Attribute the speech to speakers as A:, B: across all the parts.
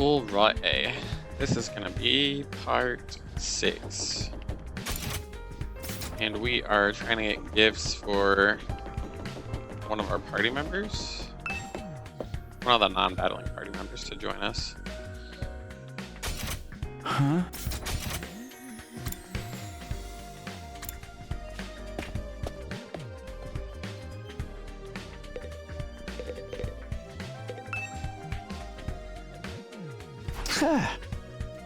A: Alright, this is gonna be part 6. And we are trying to get gifts for one of our party members. One of the non-battling party members to join us.
B: Huh?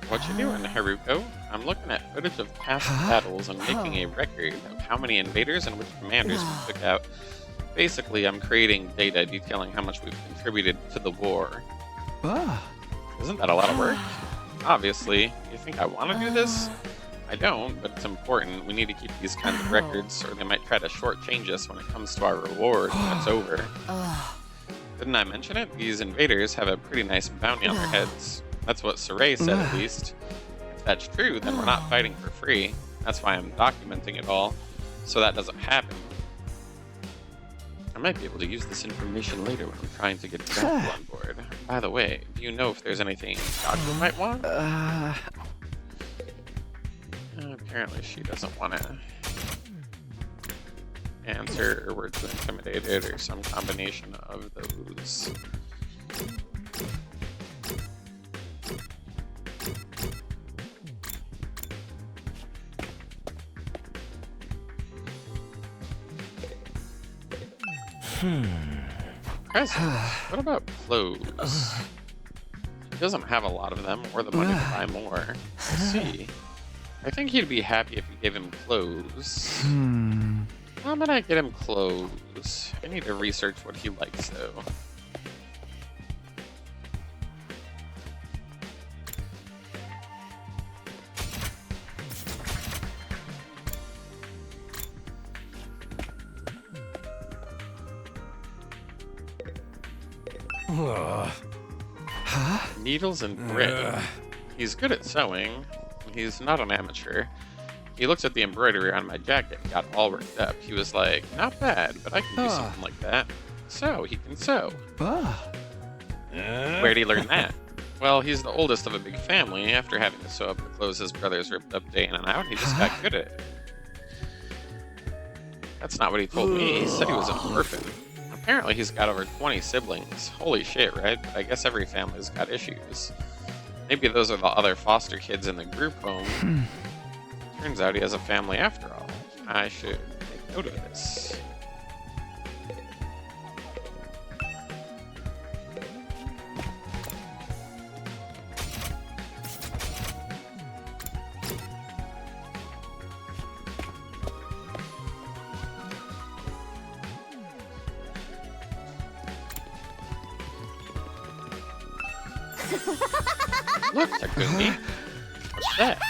A: What you doing, Haruko? I'm looking at footage of past battles and making a record of how many invaders and which commanders we took out. Basically, I'm creating data detailing how much we've contributed to the war. Isn't that a lot of work? Obviously. You think I want to do this? I don't, but it's important. We need to keep these kinds of records, or they might try to shortchange us when it comes to our reward when it's over. Didn't I mention it? These invaders have a pretty nice bounty on their heads. That's what Saray said, at least. If that's true, then we're not fighting for free. That's why I'm documenting it all, so that doesn't happen. I might be able to use this information later when I'm trying to get Jackal on board. By the way, do you know if there's anything Doctor might want? Apparently she doesn't want to answer, or we're too intimidated, or some combination of those. Presents? What about clothes? He doesn't have a lot of them, or the money to buy more. We'll see. I think he'd be happy if you gave him clothes. How about I get him clothes? I need to research what he likes, though. Needles and thread. He's good at sewing. He's not an amateur. He looks at the embroidery on my jacket and got all worked up. He was like, not bad, but I can do something like that. So, he can sew. Where'd he learn that? Well, he's the oldest of a big family. After having to sew up the clothes his brothers ripped up day in and out, he just got good at it. That's not what he told me. He said he was an orphan. Apparently he's got over 20 siblings. Holy shit, right? But I guess every family's got issues. Maybe those are the other foster kids in the group home. Turns out he has a family after all. I should make note of this. Look, Takumi. What's that?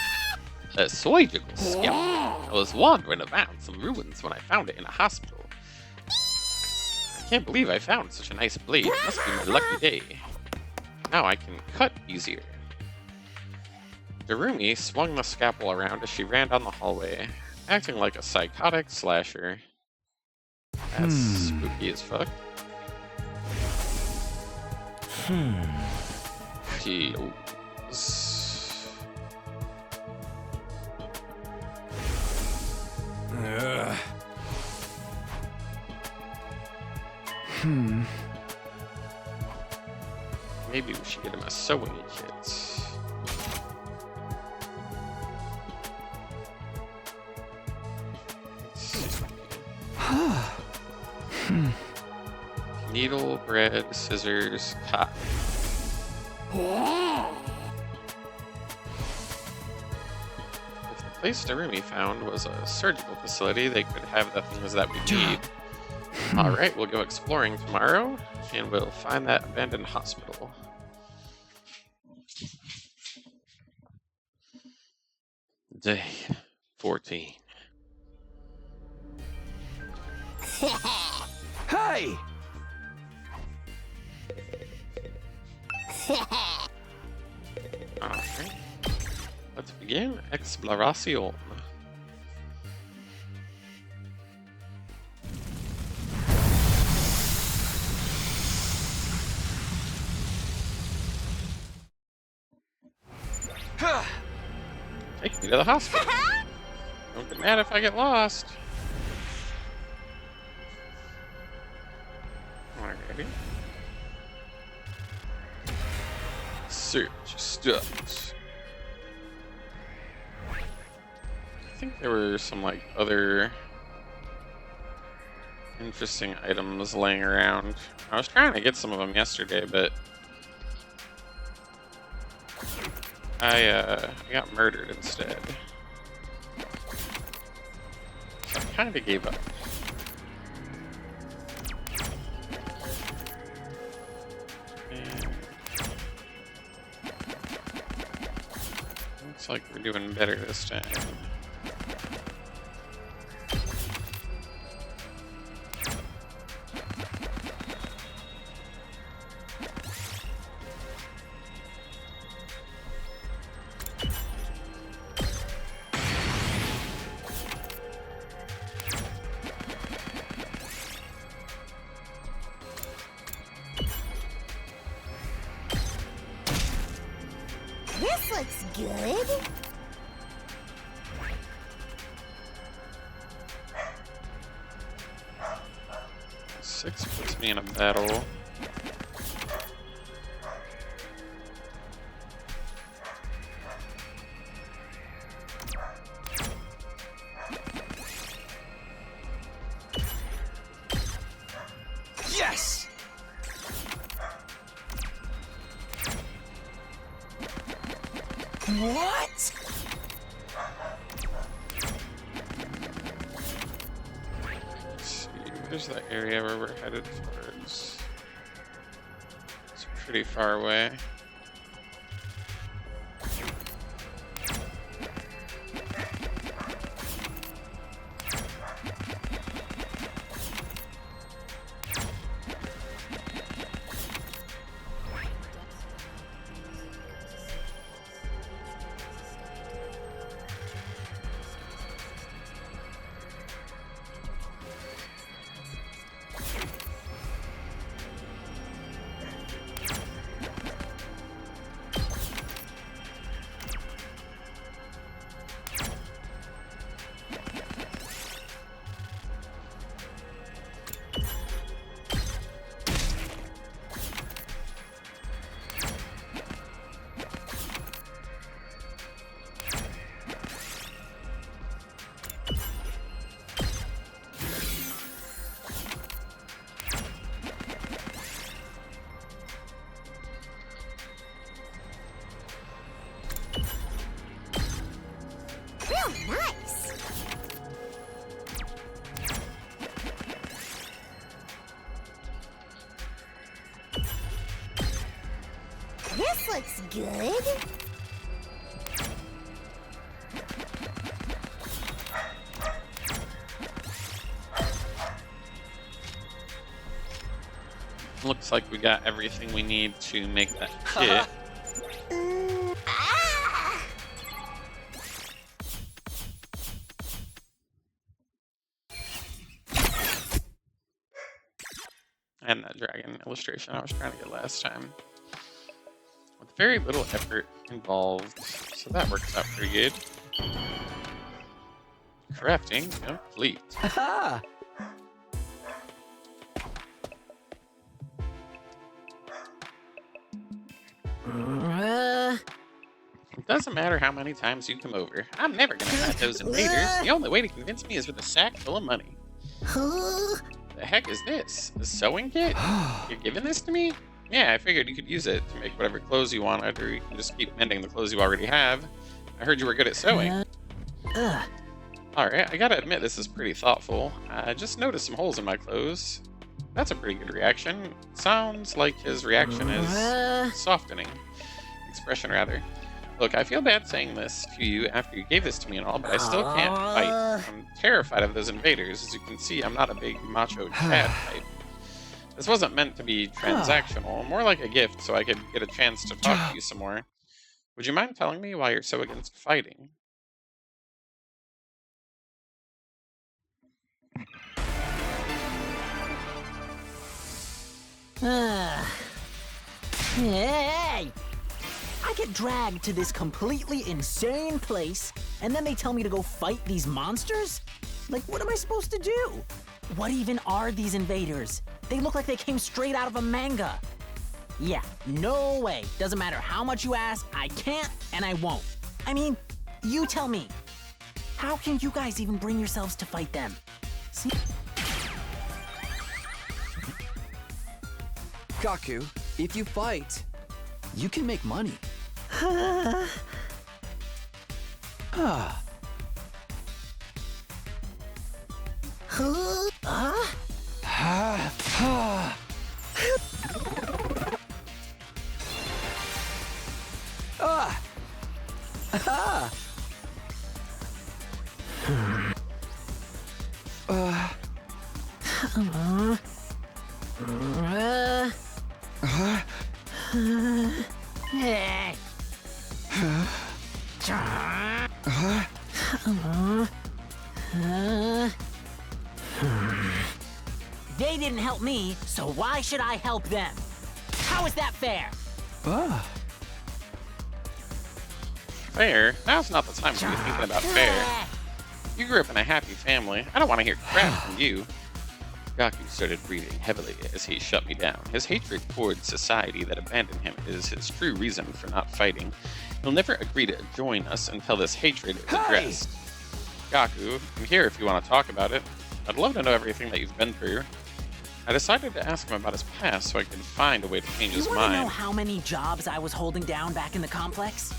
A: A surgical scalpel. I was wandering around some ruins when I found it in a hospital. I can't believe I found such a nice blade. It must be my lucky day. Now I can cut easier. Darumi swung the scalpel around as she ran down the hallway, acting like a psychotic slasher. That's spooky as fuck. Maybe we should get him a sewing kit. Needle, bread, scissors, cotton. If the place Darumi found was a surgical facility, they could have the things that we need. Alright, we'll go exploring tomorrow, and we'll find that abandoned hospital. Day 14.
B: Hey!
A: Alright. Let's begin exploration. Take me to the hospital. Don't get mad if I get lost. Alrighty. Search stuff. I think there were some like other interesting items laying around. I was trying to get some of them yesterday, but I got murdered instead. So I kind of gave up. And looks like we're doing better this time.
B: This looks good.
A: Six puts me in a battle.
C: Yes! What?
A: Let's see, where's the area where we're headed towards? It's pretty far away.
B: Real nice. This looks good.
A: Looks like we got everything we need to make that kit.
B: Ah!
A: And that dragon illustration I was trying to get last time. With very little effort involved, so that works out pretty good. Crafting complete.
C: Haha!
A: It doesn't matter how many times you come over. I'm never gonna fight those invaders. The only way to convince me is with a sack full of money. The heck is this? A sewing kit? You're giving this to me? Yeah, I figured you could use it to make whatever clothes you wanted, or you can just keep mending the clothes you already have. I heard you were good at sewing. Alright, I gotta admit this is pretty thoughtful. I just noticed some holes in my clothes. That's a pretty good reaction. Sounds like his reaction is softening. Expression, rather. Look, I feel bad saying this to you after you gave this to me and all, but I still can't fight. I'm terrified of those invaders. As you can see, I'm not a big macho Chad type. This wasn't meant to be transactional, more like a gift so I could get a chance to talk to you some more. Would you mind telling me why you're so against fighting?
D: Hey!
C: I get dragged to this completely insane place, and then they tell me to go fight these monsters? Like, what am I supposed to do? What even are these invaders? They look like they came straight out of a manga. Yeah, no way. Doesn't matter how much you ask, I can't and I won't. I mean, you tell me. How can you guys even bring yourselves to fight them? See?
D: Gaku, if you fight, you can make money.
C: They didn't help me, so why should I help them? How is that fair?
A: Fair? Now's not the time to be thinking about fair. You grew up in a happy family. I don't want to hear crap from you. Gaku started breathing heavily as he shut me down. His hatred towards society that abandoned him is his true reason for not fighting. He'll never agree to join us until this hatred is addressed. Gaku, I'm here if you want to talk about it. I'd love to know everything that you've been through. I decided to ask him about his past so I could find a way to change his
C: You want to know
A: mind.
C: how many jobs I was holding down back in the complex?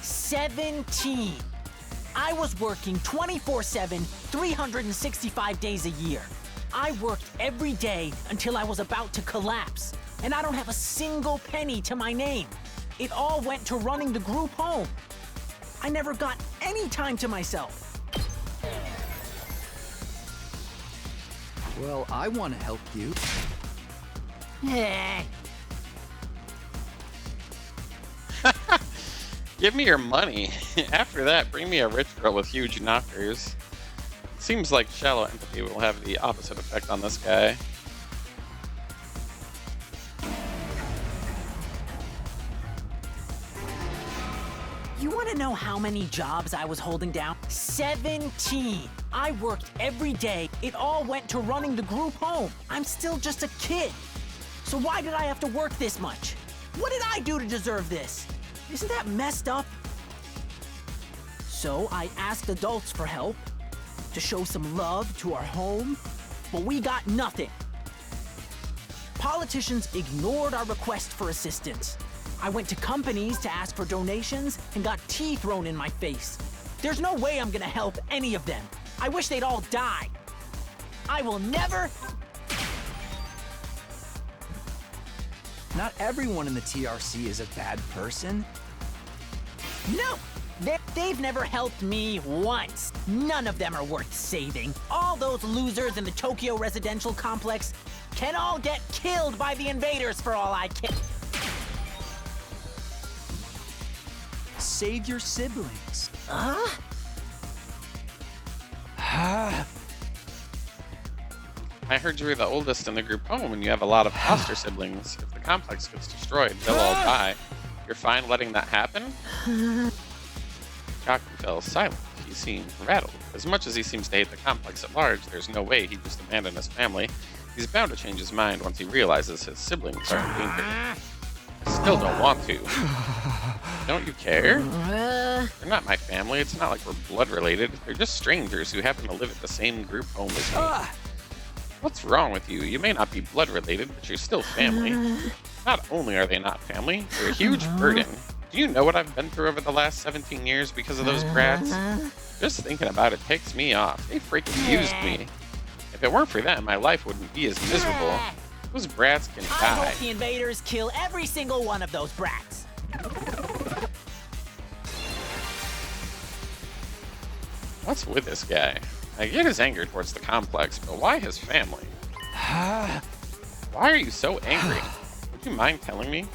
C: 17. I was working 24/7, 365 days a year. I worked every day until I was about to collapse, and I don't have a single penny to my name. It all went to running the group home. I never got any time to myself.
D: Well, I want to help you.
A: Give me your money. After that, bring me a rich girl with huge knockers. Seems like shallow empathy will have the opposite effect on this guy.
C: You want to know how many jobs I was holding down? 17. I worked every day. It all went to running the group home. I'm still just a kid. So why did I have to work this much? What did I do to deserve this? Isn't that messed up? So I asked adults for help, to show some love to our home, but we got nothing. Politicians ignored our request for assistance. I went to companies to ask for donations and got tea thrown in my face. There's no way I'm gonna help any of them. I wish they'd all die. I will never...
D: Not everyone in the TRC is a bad person.
C: No! They've never helped me once. None of them are worth saving. All those losers in the Tokyo residential complex can all get killed by the invaders for all I care.
D: Save your siblings.
A: I heard you were the oldest in the group home and you have a lot of foster siblings. If the complex gets destroyed, they'll all die. You're fine letting that happen? Gaku fell silent. He seemed rattled. As much as he seems to hate the complex at large, there's no way he'd just abandon his family. He's bound to change his mind once he realizes his siblings are in danger. I still don't want to. Don't you care? They're not my family. It's not like we're blood related. They're just strangers who happen to live at the same group home as me. What's wrong with you? You may not be blood related, but you're still family. Not only are they not family, they're a huge burden. Do you know what I've been through over the last 17 years because of those brats? Just thinking about it takes me off. They freaking used me. If it weren't for them, my life wouldn't be as miserable. Those brats can
C: I
A: die.
C: hope the invaders kill every single one of those brats.
A: What's with this guy? I get his anger towards the complex, but why his family? Why are you so angry? Would you mind telling me?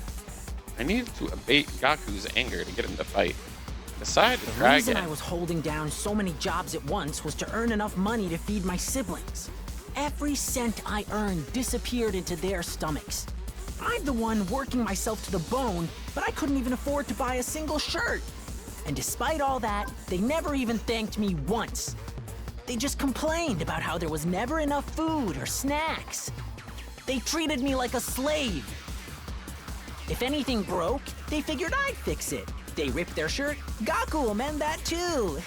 A: I needed to abate Gaku's anger to get him to fight. Decided to
C: The
A: try
C: reason
A: again.
C: I was holding down so many jobs at once was to earn enough money to feed my siblings. Every cent I earned disappeared into their stomachs. I'm the one working myself to the bone, but I couldn't even afford to buy a single shirt. And despite all that, they never even thanked me once. They just complained about how there was never enough food or snacks. They treated me like a slave. If anything broke, they figured I'd fix it. They ripped their shirt, Gaku will mend that too.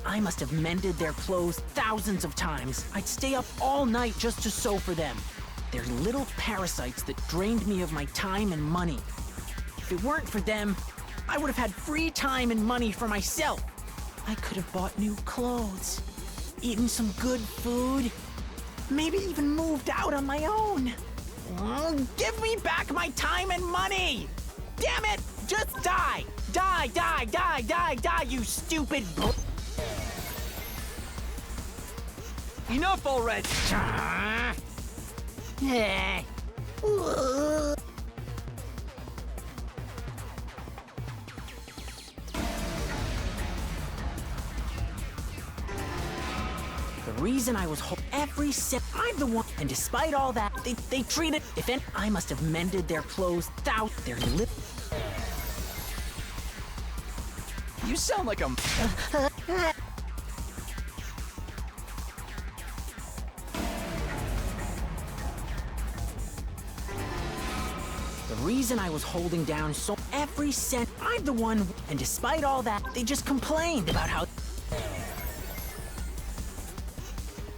C: I must have mended their clothes thousands of times. I'd stay up all night just to sew for them. They're little parasites that drained me of my time and money. If it weren't for them, I would have had free time and money for myself. I could have bought new clothes, eaten some good food, maybe even moved out on my own. Give me back my time and money! Damn it! Just die! Die, die, die, die, die, you stupid
D: Enough already!
C: The reason I was every sip, I'm the one. And despite all that, they treated. I must have mended their clothes their lip.
D: You sound like a...
C: The reason I was holding down so every cent, I'm the one. And despite all that, they just complained about how.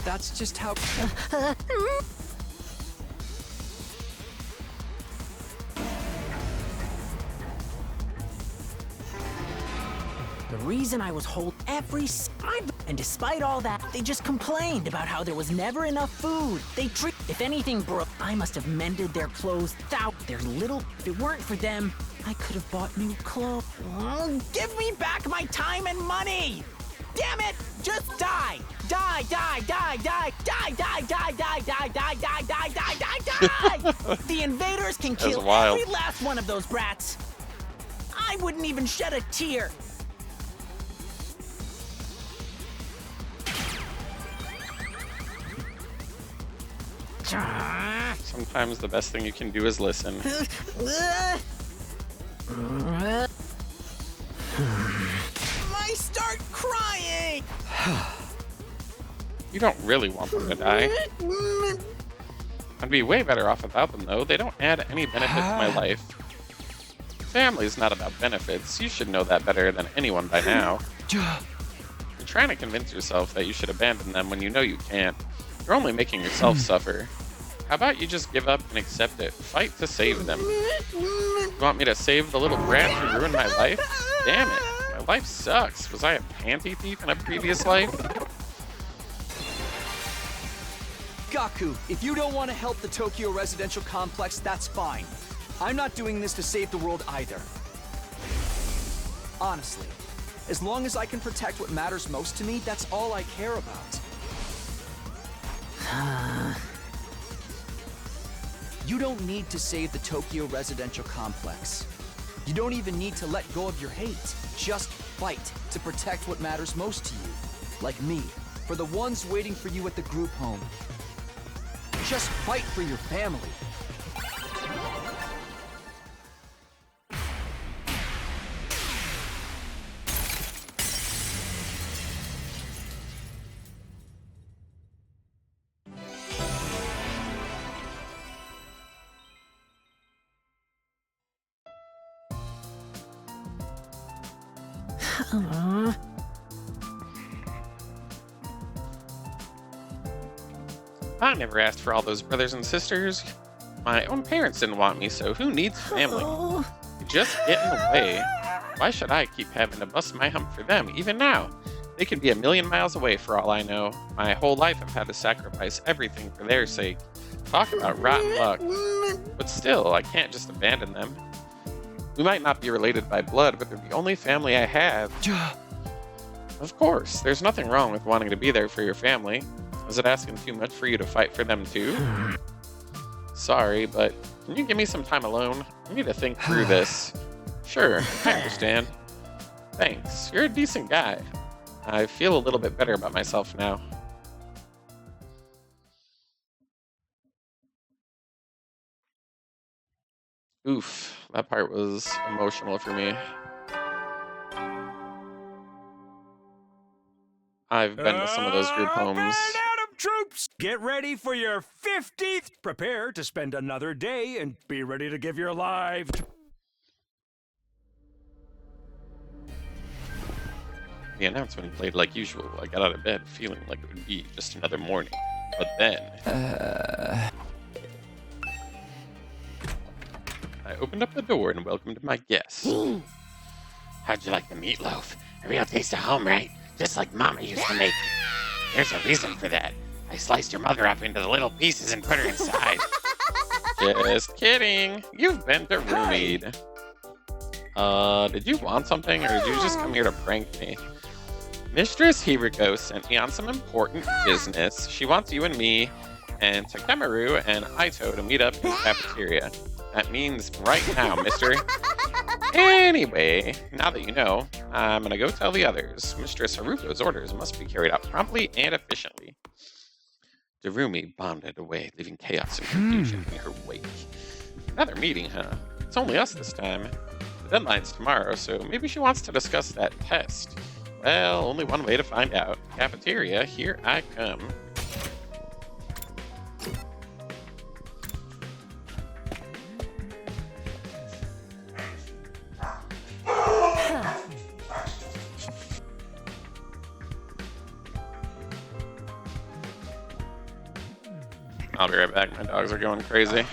D: That's just how...
C: The reason I was and despite all that, they just complained about how there was never enough food. If anything broke, I must have mended their clothes their little. If it weren't for them, I could have bought new clothes. Give me back my time and money! Damn it! Just die! Die, die, die, die, die, die, die, die, die, die, die, die, die, die, die! The invaders can kill every last one of those brats. I wouldn't even shed a tear.
A: Sometimes the best thing you can do is listen.
C: I start crying!
A: You don't really want them to die. I'd be way better off without them, though. They don't add any benefit to my life. Family's not about benefits. You should know that better than anyone by now. You're trying to convince yourself that you should abandon them when you know you can't. You're only making yourself suffer. How about you just give up and accept it? Fight to save them. You want me to save the little brat who ruined my life? Damn it. My life sucks. Was I a panty thief in a previous life?
D: Gaku, if you don't want to help the Tokyo residential complex, that's fine. I'm not doing this to save the world either. Honestly, as long as I can protect what matters most to me, that's all I care about. You don't need to save the Tokyo residential complex. You don't even need to let go of your hate. Just fight to protect what matters most to you. Like me, for the ones waiting for you at the group home. Just fight for your family.
A: I never asked for all those brothers and sisters. My own parents didn't want me, so who needs family? You're just getting away. Why should I keep having to bust my hump for them, even now? They could be a million miles away for all I know. My whole life I've had to sacrifice everything for their sake. Talk about rotten luck. But still, I can't just abandon them. We might not be related by blood, but they're the only family I have. Of course, there's nothing wrong with wanting to be there for your family. Is it asking too much for you to fight for them too? Sorry, but can you give me some time alone? I need to think through this. Sure, I understand. Thanks, you're a decent guy. I feel a little bit better about myself now. Oof, that part was emotional for me. I've been to some of those group
E: Open
A: homes.
E: Adam troops! Get ready for your 50th. Prepare to spend another day and be ready to give your life.
A: The announcement played like usual. I got out of bed feeling like it would be just another morning. But then... I opened up the door and welcomed my guests.
F: How'd you like the meatloaf? A real taste of home, right? Just like Mama used to make. There's a reason for that. I sliced your mother up into the little pieces and put her inside.
A: Just kidding. You've been to Roomied. Did you want something, or did you just come here to prank me? Mistress Hibiko sent me on some important business. She wants you and me, and Takemaru and Aito to meet up in the cafeteria. That means right now, mister. Anyway, now that you know, I'm gonna go tell the others. Mistress Haruko's orders must be carried out promptly and efficiently. Darumi bounded away, leaving chaos and confusion in her wake. Another meeting, huh? It's only us this time. The deadline's tomorrow, so maybe she wants to discuss that test. Well, only one way to find out. Cafeteria, here I come. I'll be right back. My dogs are going crazy.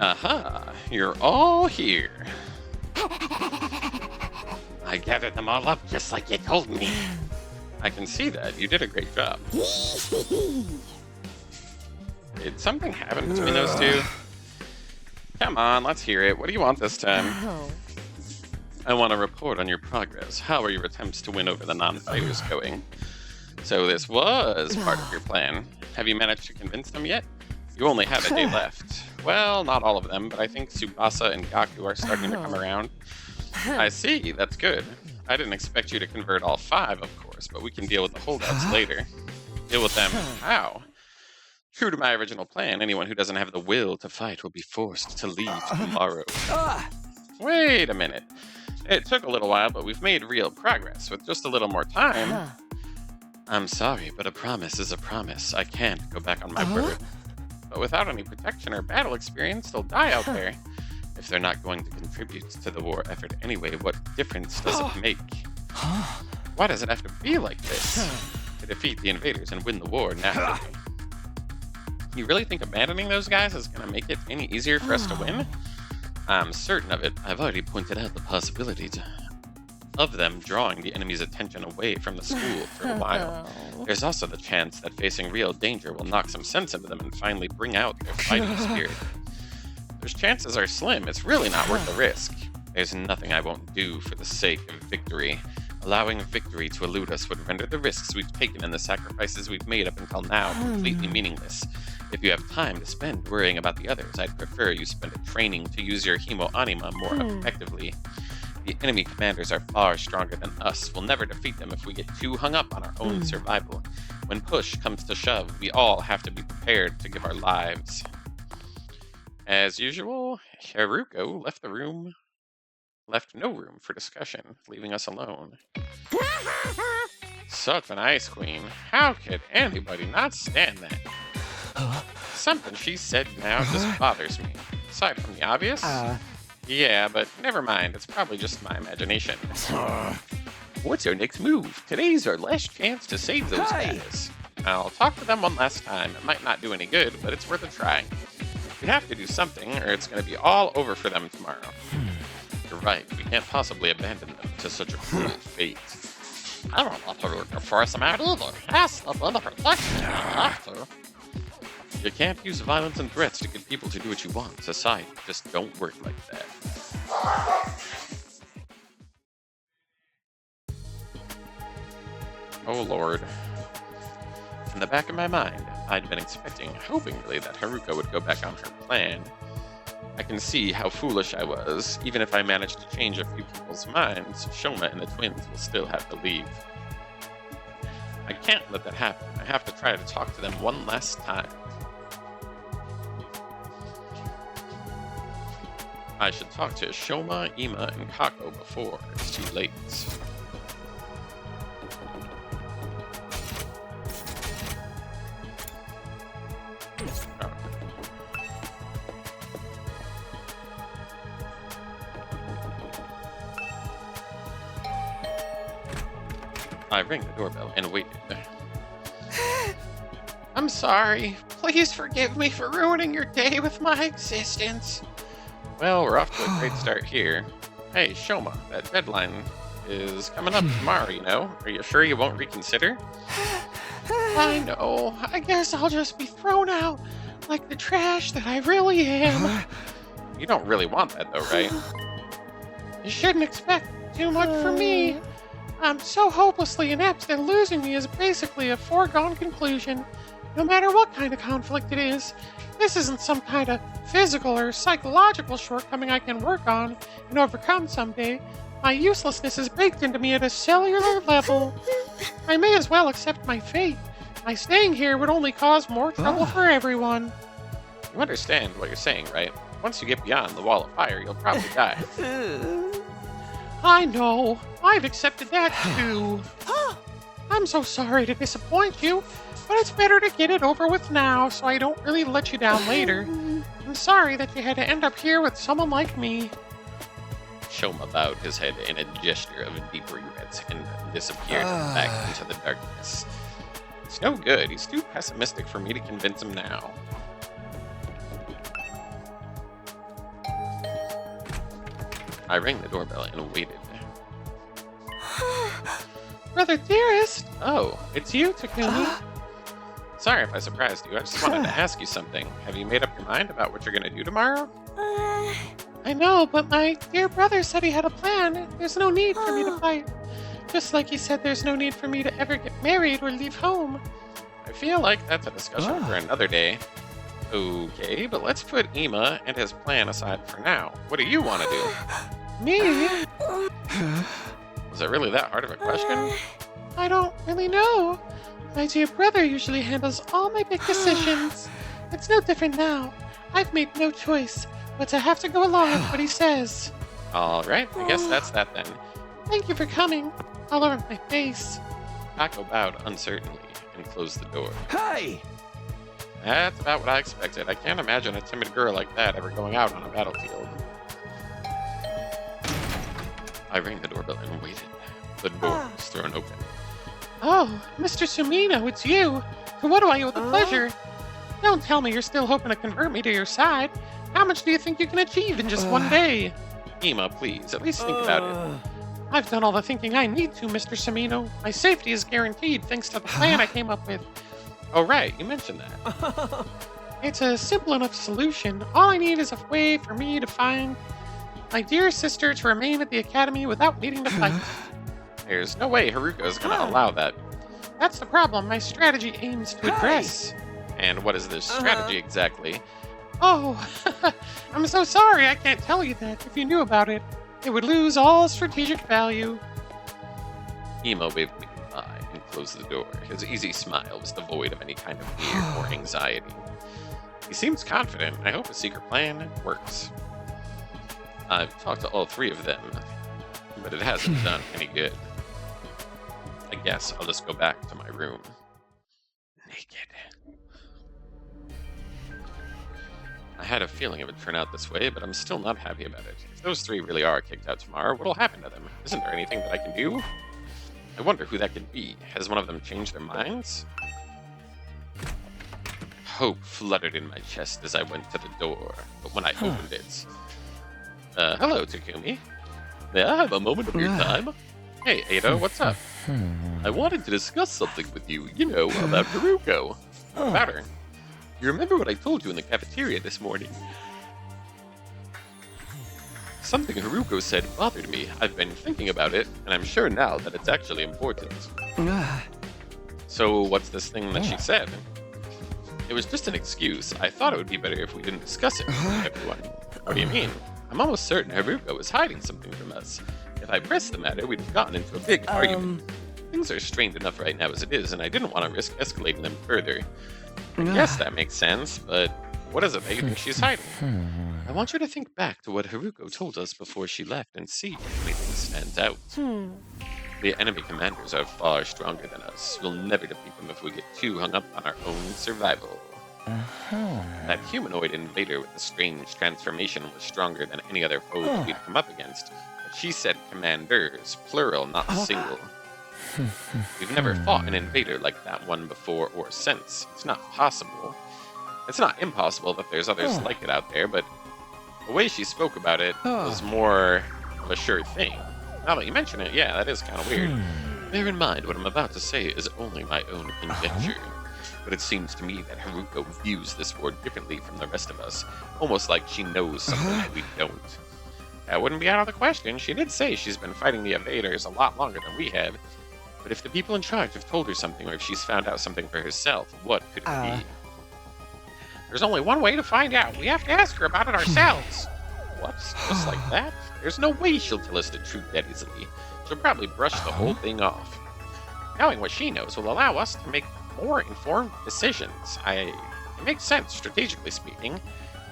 A: Aha, you're all here.
F: I gathered them all up just like you told me.
A: I can see that. You did a great job. Did something happen between those two? Come on, let's hear it. What do you want this time? I want to report on your progress. How are your attempts to win over the non-fighters going? So this was part of your plan. Have you managed to convince them yet? You only have a day left. Well, not all of them, but I think Tsubasa and Gaku are starting to come around. I see, that's good. I didn't expect you to convert all 5, of course, but we can deal with the holdouts later. Deal with them how? True to my original plan, anyone who doesn't have the will to fight will be forced to leave tomorrow. Wait a minute. It took a little while, but we've made real progress. With just a little more time... I'm sorry, but a promise is a promise. I can't go back on my word. But without any protection or battle experience, they'll die out there. If they're not going to contribute to the war effort anyway, what difference does it make? Why does it have to be like this? To defeat the invaders and win the war naturally. You really think abandoning those guys is going to make it any easier for us to win? I'm certain of it. I've already pointed out the possibilities of them drawing the enemy's attention away from the school for a while. There's also the chance that facing real danger will knock some sense into them and finally bring out their fighting spirit. Those chances are slim. It's really not worth the risk. There's nothing I won't do for the sake of victory. Allowing victory to elude us would render the risks we've taken and the sacrifices we've made up until now completely meaningless. If you have time to spend worrying about the others, I'd prefer you spend it training to use your Himo Anima more effectively. The enemy commanders are far stronger than us. We'll never defeat them if we get too hung up on our own survival. When push comes to shove, we all have to be prepared to give our lives. As usual, Haruko left no room for discussion, leaving us alone. Such an ice queen. How could anybody not stand that? Something she said now just bothers me. Aside from the obvious... Yeah, but never mind. It's probably just my imagination. What's our next move? Today's our last chance to save those guys. I'll talk to them one last time. It might not do any good, but it's worth a try. We have to do something, or it's going to be all over for them tomorrow. You're right. We can't possibly abandon them to such a cruel fate.
F: I don't want to force them out either. Ask them for the protection if you have to.
A: You can't use violence and threats to get people to do what you want. Society just don't work like that. Oh lord. In the back of my mind, I'd been expecting, hoping really, that Haruka would go back on her plan. I can see how foolish I was. Even if I managed to change a few people's minds, Shoma and the twins will still have to leave. I can't let that happen. I have to try to talk to them one last time. I should talk to Shoma, Ima, and Kako before it's too late. I rang the doorbell and waited. I'm sorry. Please forgive me for ruining your day with my existence. Well, we're off to a great start here. Hey, Shoma, that deadline is coming up tomorrow, you know? Are you sure you won't reconsider? I know. I guess I'll just be thrown out like the trash that I really am. You don't really want that, though, right? You shouldn't expect too much from me. I'm so hopelessly inept that losing me is basically a foregone conclusion, no matter what kind of conflict it is. This isn't some kind of physical or psychological shortcoming I can work on and overcome someday. My uselessness is baked into me at a cellular level. I may as well accept my fate. My staying here would only cause more trouble for everyone. You understand what you're saying, right? Once you get beyond the wall of fire, you'll probably die. I know. I've accepted that too. I'm so sorry to disappoint you, but it's better to get it over with now so I don't really let you down later. I'm sorry that you had to end up here with someone like me. Shoma bowed his head in a gesture of deep regret and disappeared back into the darkness. It's no good. He's too pessimistic for me to convince him now. I rang the doorbell and waited. Brother dearest! Oh, it's you, Takumi. Sorry if I surprised you. I just wanted to ask you something. Have you made up your mind about what you're going to do tomorrow? I know, but my dear brother said he had a plan. There's no need for me to fight. Just like he said there's no need for me to ever get married or leave home. I feel like that's a discussion for another day. Okay, but let's put Ima and his plan aside for now. What do you want to do? Me? Was it really that hard of a question? I don't really know. My dear brother usually handles all my big decisions. It's no different now. I've made no choice but to have to go along with what he says. Alright, I guess that's that then. Thank you for coming. All over my face. Kako bowed uncertainly and closed the door.
E: Hey!
A: That's about what I expected. I can't imagine a timid girl like that ever going out on a battlefield. I rang the doorbell and waited. The door was thrown open. Oh, Mr. Sumino, it's you. To what do I owe the pleasure? Don't tell me you're still hoping to convert me to your side. How much do you think you can achieve in just one day? Ima, please, at least think about it. I've done all the thinking I need to, Mr. Sumino. My safety is guaranteed thanks to the plan I came up with. Oh, right, you mentioned that. It's a simple enough solution. All I need is a way for me to find my dear sister to remain at the academy without needing to fight. There's no way Haruka is going to allow that. That's the problem my strategy aims to address. And what is this strategy exactly? Oh, I'm so sorry I can't tell you that. If you knew about it, it would lose all strategic value. Emo waved me goodbye and closed the door. His easy smile was devoid of any kind of fear or anxiety. He seems confident. I hope his secret plan works. I've talked to all three of them, but it hasn't done any good. I guess I'll just go back to my room. Naked. I had a feeling it would turn out this way, but I'm still not happy about it. If those three really are kicked out tomorrow, what'll happen to them? Isn't there anything that I can do? I wonder who that could be. Has one of them changed their minds? Hope fluttered in my chest as I went to the door, but when I opened it... hello, Takumi. May I have a moment of your time? Hey, Ada, what's up? I wanted to discuss something with you, about Haruko. About her. You remember what I told you in the cafeteria this morning? Something Haruko said bothered me. I've been thinking about it, and I'm sure now that it's actually important. So, what's this thing that she said? It was just an excuse. I thought it would be better if we didn't discuss it with everyone. What do you mean? I'm almost certain Haruko is hiding something from us. If I pressed the matter, we'd have gotten into a big argument. Things are strained enough right now as it is, and I didn't want to risk escalating them further. I guess that makes sense, but what is it that you think she's hiding? I want you to think back to what Haruko told us before she left and see if anything stands out. The enemy commanders are far stronger than us. We'll never defeat them if we get too hung up on our own survival. That humanoid invader with the strange transformation was stronger than any other foe we'd come up against, but she said commanders, plural, not single. We've never fought an invader like that one before or since. It's not possible. It's not impossible that there's others like it out there, but the way she spoke about it was more of a sure thing. Now that you mention it, yeah, that is kind of weird. Bear in mind, what I'm about to say is only my own conjecture. But it seems to me that Haruko views this war differently from the rest of us, almost like she knows something that we don't. That wouldn't be out of the question. She did say she's been fighting the invaders a lot longer than we have. But if the people in charge have told her something, or if she's found out something for herself, what could it be? There's only one way to find out. We have to ask her about it ourselves. What? Just like that? There's no way she'll tell us the truth that easily. She'll probably brush the whole thing off. Knowing what she knows will allow us to make more informed decisions. It makes sense, strategically speaking.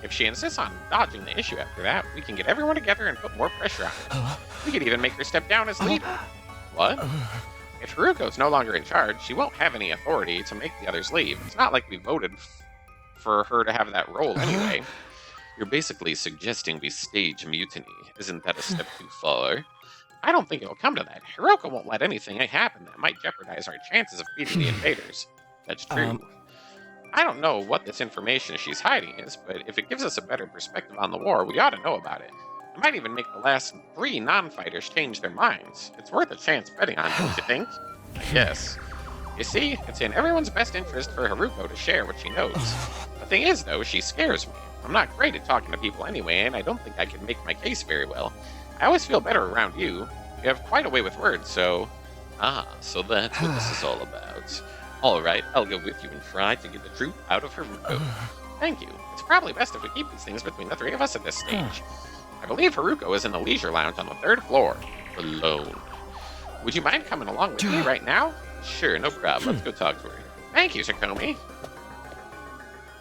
A: If she insists on dodging the issue after that, we can get everyone together and put more pressure on her. We could even make her step down as leader. What? If Haruko's no longer in charge, she won't have any authority to make the others leave. It's not like we voted for her to have that role anyway. You're basically suggesting we stage mutiny. Isn't that a step too far? I don't think it'll come to that. Haruko won't let anything happen that might jeopardize our chances of beating the invaders. That's true. I don't know what this information she's hiding is, but if it gives us a better perspective on the war, we ought to know about it. It might even make the last 3 non-fighters change their minds. It's worth a chance betting on, don't you think? Yes. You see, it's in everyone's best interest for Haruko to share what she knows. The thing is, though, she scares me. I'm not great at talking to people anyway, and I don't think I can make my case very well. I always feel better around you. You have quite a way with words, so... so that's what this is all about. Alright, I'll go with you and try to get the truth out of Haruko. Thank you. It's probably best if we keep these things between the 3 of us at this stage. I believe Haruko is in the leisure lounge on the 3rd floor. Alone. Would you mind coming along with me right now? Sure, no problem. Let's go talk to her. Thank you, Sakomi.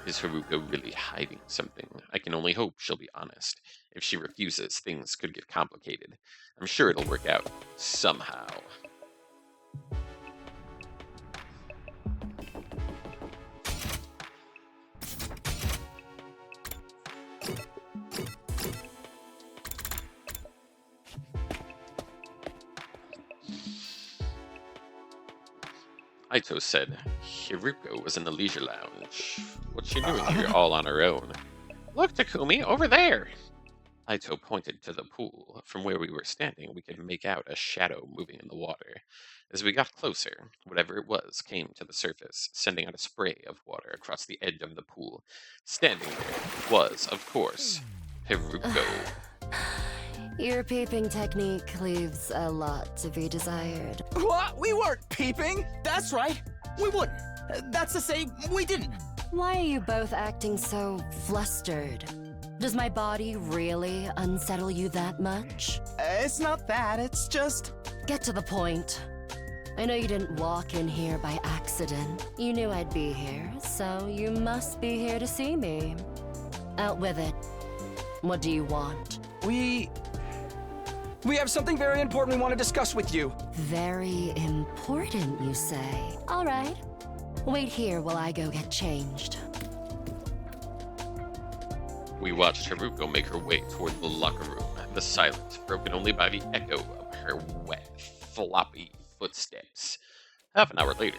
A: Is Haruko really hiding something? I can only hope she'll be honest. If she refuses, things could get complicated. I'm sure it'll work out somehow. Aito said, Haruko was in the leisure lounge. What's she doing here all on her own? Look, Takumi, over there! Aito pointed to the pool. From where we were standing, we could make out a shadow moving in the water. As we got closer, whatever it was came to the surface, sending out a spray of water across the edge of the pool. Standing there was, of course, Haruko.
G: Your peeping technique leaves a lot to be desired.
D: What? We weren't peeping! That's right! We wouldn't! That's to say, we didn't!
G: Why are you both acting so flustered? Does my body really unsettle you that much?
D: It's not that, it's just...
G: Get to the point. I know you didn't walk in here by accident. You knew I'd be here, so you must be here to see me. Out with it. What do you want?
D: We have something very important we want to discuss with you.
G: Very important, you say? All right. Wait here while I go get changed.
A: We watched Haruko make her way toward the locker room, the silence broken only by the echo of her wet, floppy footsteps. Half an hour later...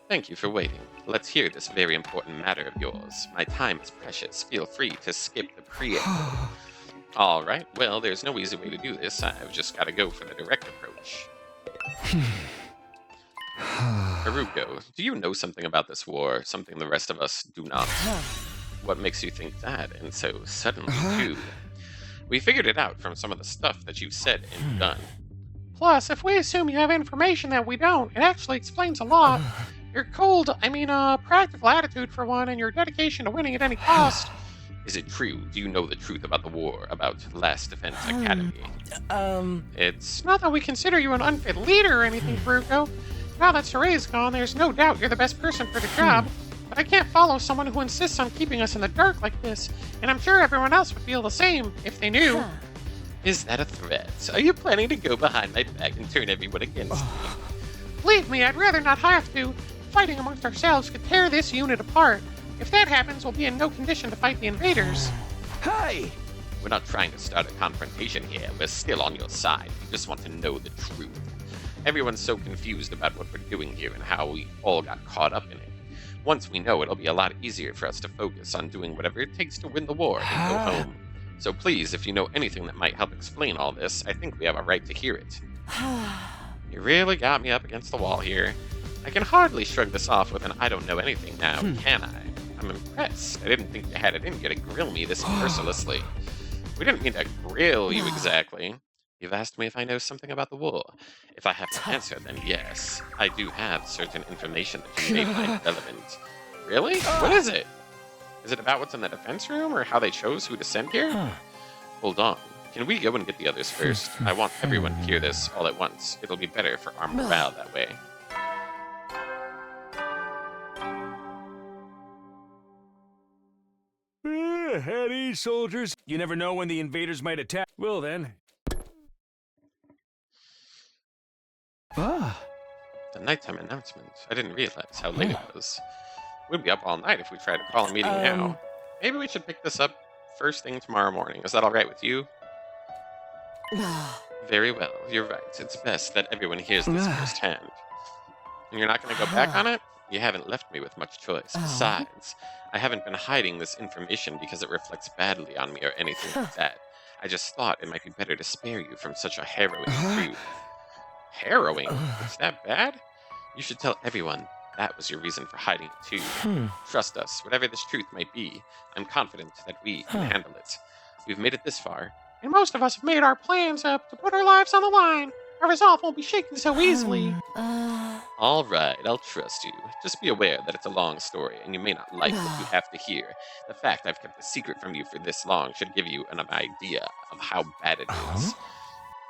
A: Thank you for waiting. Let's hear this very important matter of yours. My time is precious. Feel free to skip the preamble. Alright, well, there's no easy way to do this. I've just gotta go for the direct approach. Haruko, do you know something about this war? Something the rest of us do not? What makes you think that, and so suddenly, too? We figured it out from some of the stuff that you've said and done.
H: Plus, if we assume you have information that we don't, it actually explains a lot. Your cold, practical attitude for one, and your dedication to winning at any cost.
A: Is it true? Do you know the truth about the war, about Last Defense Academy? It's
H: Not that we consider you an unfit leader or anything, Baruko. Now that Soray's gone, there's no doubt you're the best person for the job. But I can't follow someone who insists on keeping us in the dark like this, and I'm sure everyone else would feel the same if they knew.
A: Is that a threat? Are you planning to go behind my back and turn everyone against me?
H: Believe me, I'd rather not have to. Fighting amongst ourselves could tear this unit apart. If that happens, we'll be in no condition to fight the invaders.
D: Hey!
A: We're not trying to start a confrontation here. We're still on your side. We just want to know the truth. Everyone's so confused about what we're doing here and how we all got caught up in it. Once we know, it'll be a lot easier for us to focus on doing whatever it takes to win the war and go home. So please, if you know anything that might help explain all this, I think we have a right to hear it. You really got me up against the wall here. I can hardly shrug this off with an I don't know anything now, can I? I'm impressed. I didn't think you had it in you to grill me this mercilessly. We didn't mean to grill you exactly. You've asked me if I know something about the war. If I have to answer, then yes. I do have certain information that you may find relevant. Really? What is it? Is it about what's in the defense room, or how they chose who to send here? Hold on. Can we go and get the others first? I want everyone to hear this all at once. It'll be better for our morale that way.
E: At ease, soldiers. You never know when the invaders might attack. Well then.
A: The nighttime announcement. I didn't realize how late it was. We'd be up all night if we tried to call a meeting now. Maybe we should pick this up first thing tomorrow morning. Is that alright with you? Very well. You're right. It's best that everyone hears this firsthand. And you're not going to go back on it? You haven't left me with much choice. Besides, I haven't been hiding this information because it reflects badly on me or anything like that. I just thought it might be better to spare you from such a harrowing truth. Harrowing? Is that bad? You should tell everyone that was your reason for hiding it too. Trust us, whatever this truth might be, I'm confident that we can handle it. We've made it this far.
H: And most of us have made our plans up to put our lives on the line. Our resolve won't be shaken so easily.
A: Alright, I'll trust you. Just be aware that it's a long story, and you may not like what you have to hear. The fact I've kept a secret from you for this long should give you an idea of how bad it is.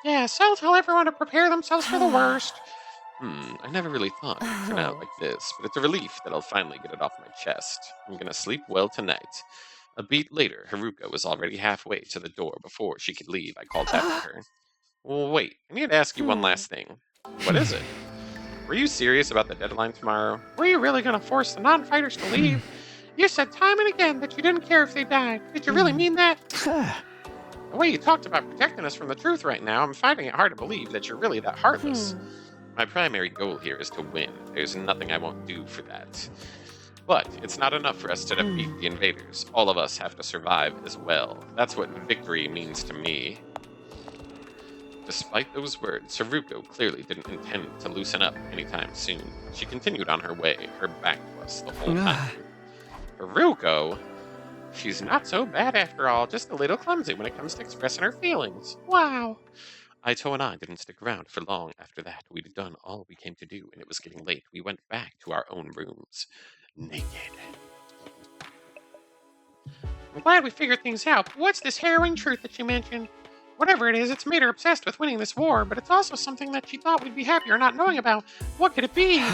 H: Yes, I'll tell everyone to prepare themselves for the worst.
A: I never really thought it would turn out like this, but it's a relief that I'll finally get it off my chest. I'm gonna sleep well tonight. A beat later, Haruko was already halfway to the door before she could leave. I called after her. Well, wait, I need to ask you one last thing. What is it? Were you serious about the deadline tomorrow?
H: Were you really going to force the non-fighters to leave? You said time and again that you didn't care if they died. Did you really mean that? The way you talked about protecting us from the truth right now, I'm finding it hard to believe that you're really that heartless.
A: My primary goal here is to win. There's nothing I won't do for that. But it's not enough for us to defeat the invaders. All of us have to survive as well. That's what victory means to me. Despite those words, Haruko clearly didn't intend to loosen up anytime soon. She continued on her way, her back to us the whole time. Haruko? She's not so bad after all, just a little clumsy when it comes to expressing her feelings.
H: Wow.
A: Aito and I didn't stick around for long after that. We'd done all we came to do, and it was getting late. We went back to our own rooms, naked.
H: I'm glad we figured things out, but what's this harrowing truth that you mentioned? Whatever it is, it's made her obsessed with winning this war, but it's also something that she thought we'd be happier not knowing about. What could it be?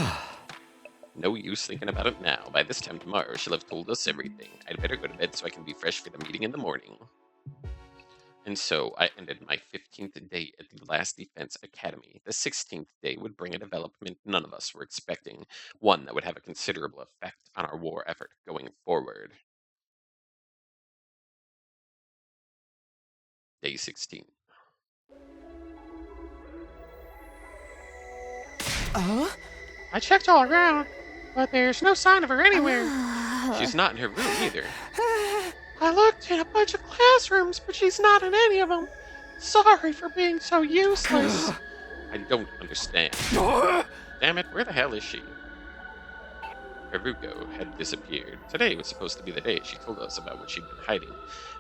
A: No use thinking about it now. By this time tomorrow, she'll have told us everything. I'd better go to bed so I can be fresh for the meeting in the morning. And so I ended my 15th day at the Last Defense Academy. The 16th day would bring a development none of us were expecting, one that would have a considerable effect on our war effort going forward. Day 16.
H: I checked all around, but there's no sign of her anywhere.
A: She's not in her room either.
H: I looked in a bunch of classrooms, but she's not in any of them. Sorry for being so useless.
A: I don't understand. Damn it, where the hell is she? Haruko had disappeared. Today was supposed to be the day she told us about what she'd been hiding.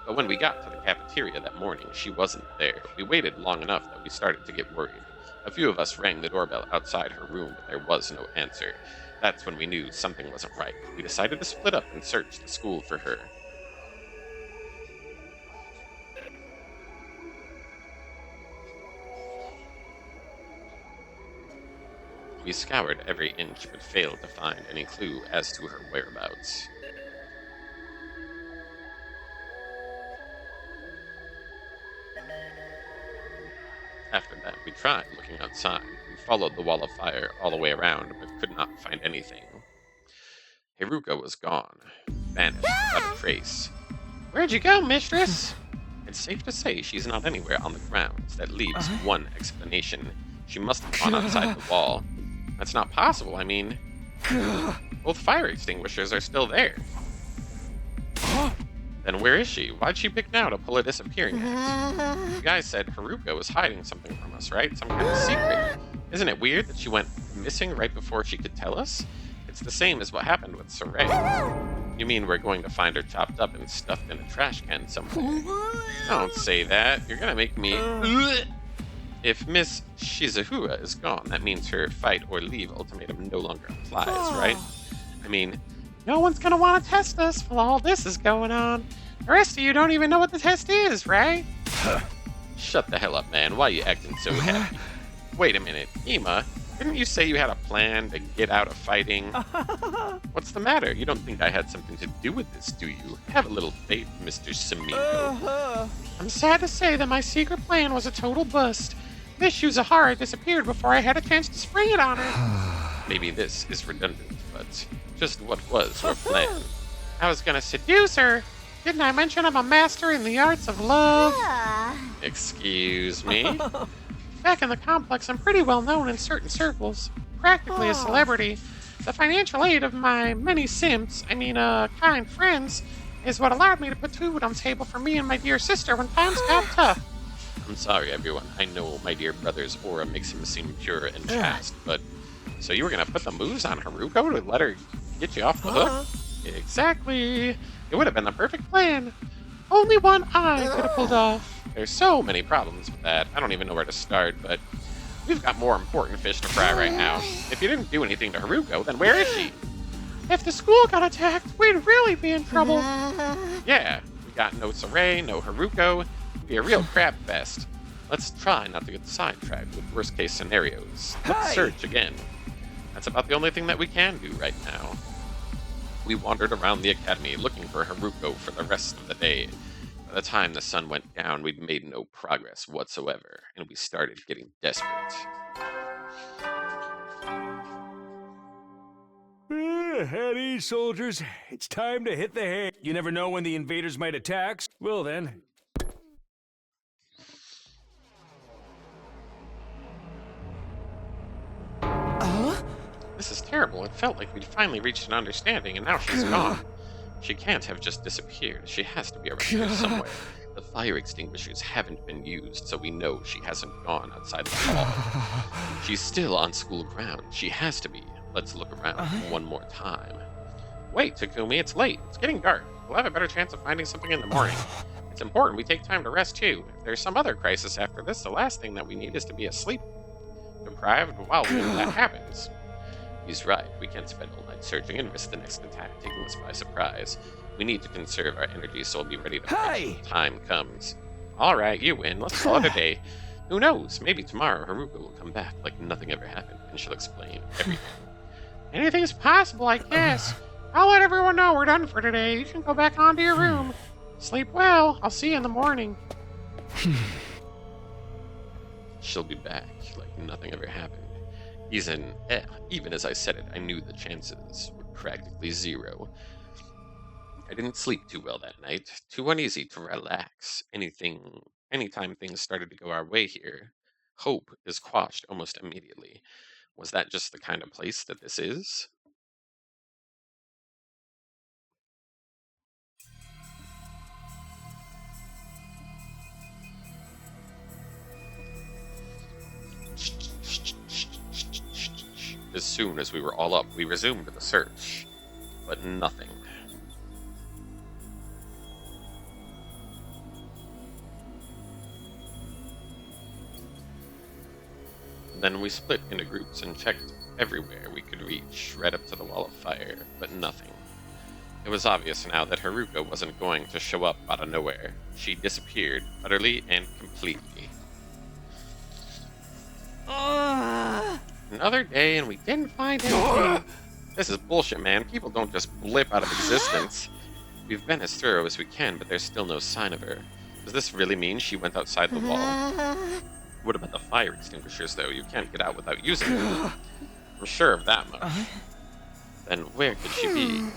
A: But when we got to the cafeteria that morning, she wasn't there. We waited long enough that we started to get worried. A few of us rang the doorbell outside her room, but there was no answer. That's when we knew something wasn't right. We decided to split up and search the school for her. We scoured every inch but failed to find any clue as to her whereabouts. After that, we tried looking outside. We followed the wall of fire all the way around, but could not find anything. Haruko was gone, vanished without a trace.
H: Where'd you go, mistress?
A: It's safe to say she's not anywhere on the grounds. That leaves one explanation. She must have gone outside the wall. That's not possible. I mean, both fire extinguishers are still there. Then where is she? Why'd she pick now to pull a disappearing act? You guys said Haruko was hiding something from us, right? Some kind of secret. Isn't it weird that she went missing right before she could tell us? It's the same as what happened with Saray. You mean we're going to find her chopped up and stuffed in a trash can somewhere? Don't say that. You're gonna make me... If Miss Shizuhura is gone, that means her fight or leave ultimatum no longer applies, right? I mean,
H: No one's gonna want to test us while all this is going on. The rest of you don't even know what the test is, right?
A: shut the hell up, man. Why are you acting so happy? Wait a minute, Ima, didn't you say you had a plan to get out of fighting? What's the matter? You don't think I had something to do with this, do you? Have a little faith, Mr. Samiko.
H: I'm sad to say that my secret plan was a total bust. Miss Yuzahara disappeared before I had a chance to spring it on her.
A: Maybe this is redundant, but just what was your plan?
H: I was gonna seduce her. Didn't I mention I'm a master in the arts of love?
A: Excuse me?
H: Back in the complex, I'm pretty well known in certain circles. Practically a celebrity. The financial aid of my many kind friends, is what allowed me to put food on the table for me and my dear sister when times got tough.
A: I'm sorry, everyone. I know my dear brother's aura makes him seem pure and chaste, but... So you were gonna put the moves on Haruko to let her get you off the hook?
H: Exactly. It would have been the perfect plan. Only one I could have pulled off.
A: There's so many problems with that. I don't even know where to start, but we've got more important fish to fry right now. If you didn't do anything to Haruko, then where is she?
H: If the school got attacked, we'd really be in trouble.
A: Yeah, we got no Saray, no Haruko. It'd be a real crab fest. Let's try not to get sidetracked with worst case scenarios. Let's search again. That's about the only thing that we can do right now. We wandered around the academy looking for Haruko for the rest of the day. By the time the sun went down, we'd made no progress whatsoever, and we started getting desperate.
E: At ease, soldiers. It's time to hit the hay. You never know when the invaders might attack. Well then.
A: This is terrible. It felt like we'd finally reached an understanding, and now she's gone. She can't have just disappeared. She has to be around here somewhere. The fire extinguishers haven't been used, so we know she hasn't gone outside the hall. She's still on school grounds. She has to be. Let's look around one more time. Wait, Takumi, it's late. It's getting dark. We'll have a better chance of finding something in the morning. It's important we take time to rest, too. If there's some other crisis after this, the last thing that we need is to be asleep deprived while that happens. He's right. We can't spend all night searching and risk the next attack taking us by surprise. We need to conserve our energy so we'll be ready to fight when the time comes. Alright, you win. Let's call it a day. Who knows? Maybe tomorrow Haruko will come back like nothing ever happened, and she'll explain everything.
H: Anything's possible, I guess. I'll let everyone know we're done for today. You can go back onto your room. Sleep well. I'll see you in the morning.
A: She'll be back like nothing ever happened. Even as I said it, I knew the chances were practically zero. I didn't sleep too well that night, too uneasy to relax. Anytime things started to go our way here, hope is quashed almost immediately. Was that just the kind of place that this is? As soon as we were all up, we resumed the search. But nothing. Then we split into groups and checked everywhere we could reach, right up to the wall of fire, but nothing. It was obvious now that Haruka wasn't going to show up out of nowhere. She disappeared, utterly and completely. Another day and we didn't find anything. This is bullshit, man. People don't just blip out of existence. We've been as thorough as we can, but there's still no sign of her. Does this really mean she went outside the wall? What about the fire extinguishers, though? You can't get out without using them. I'm sure of that much. Then where could she be?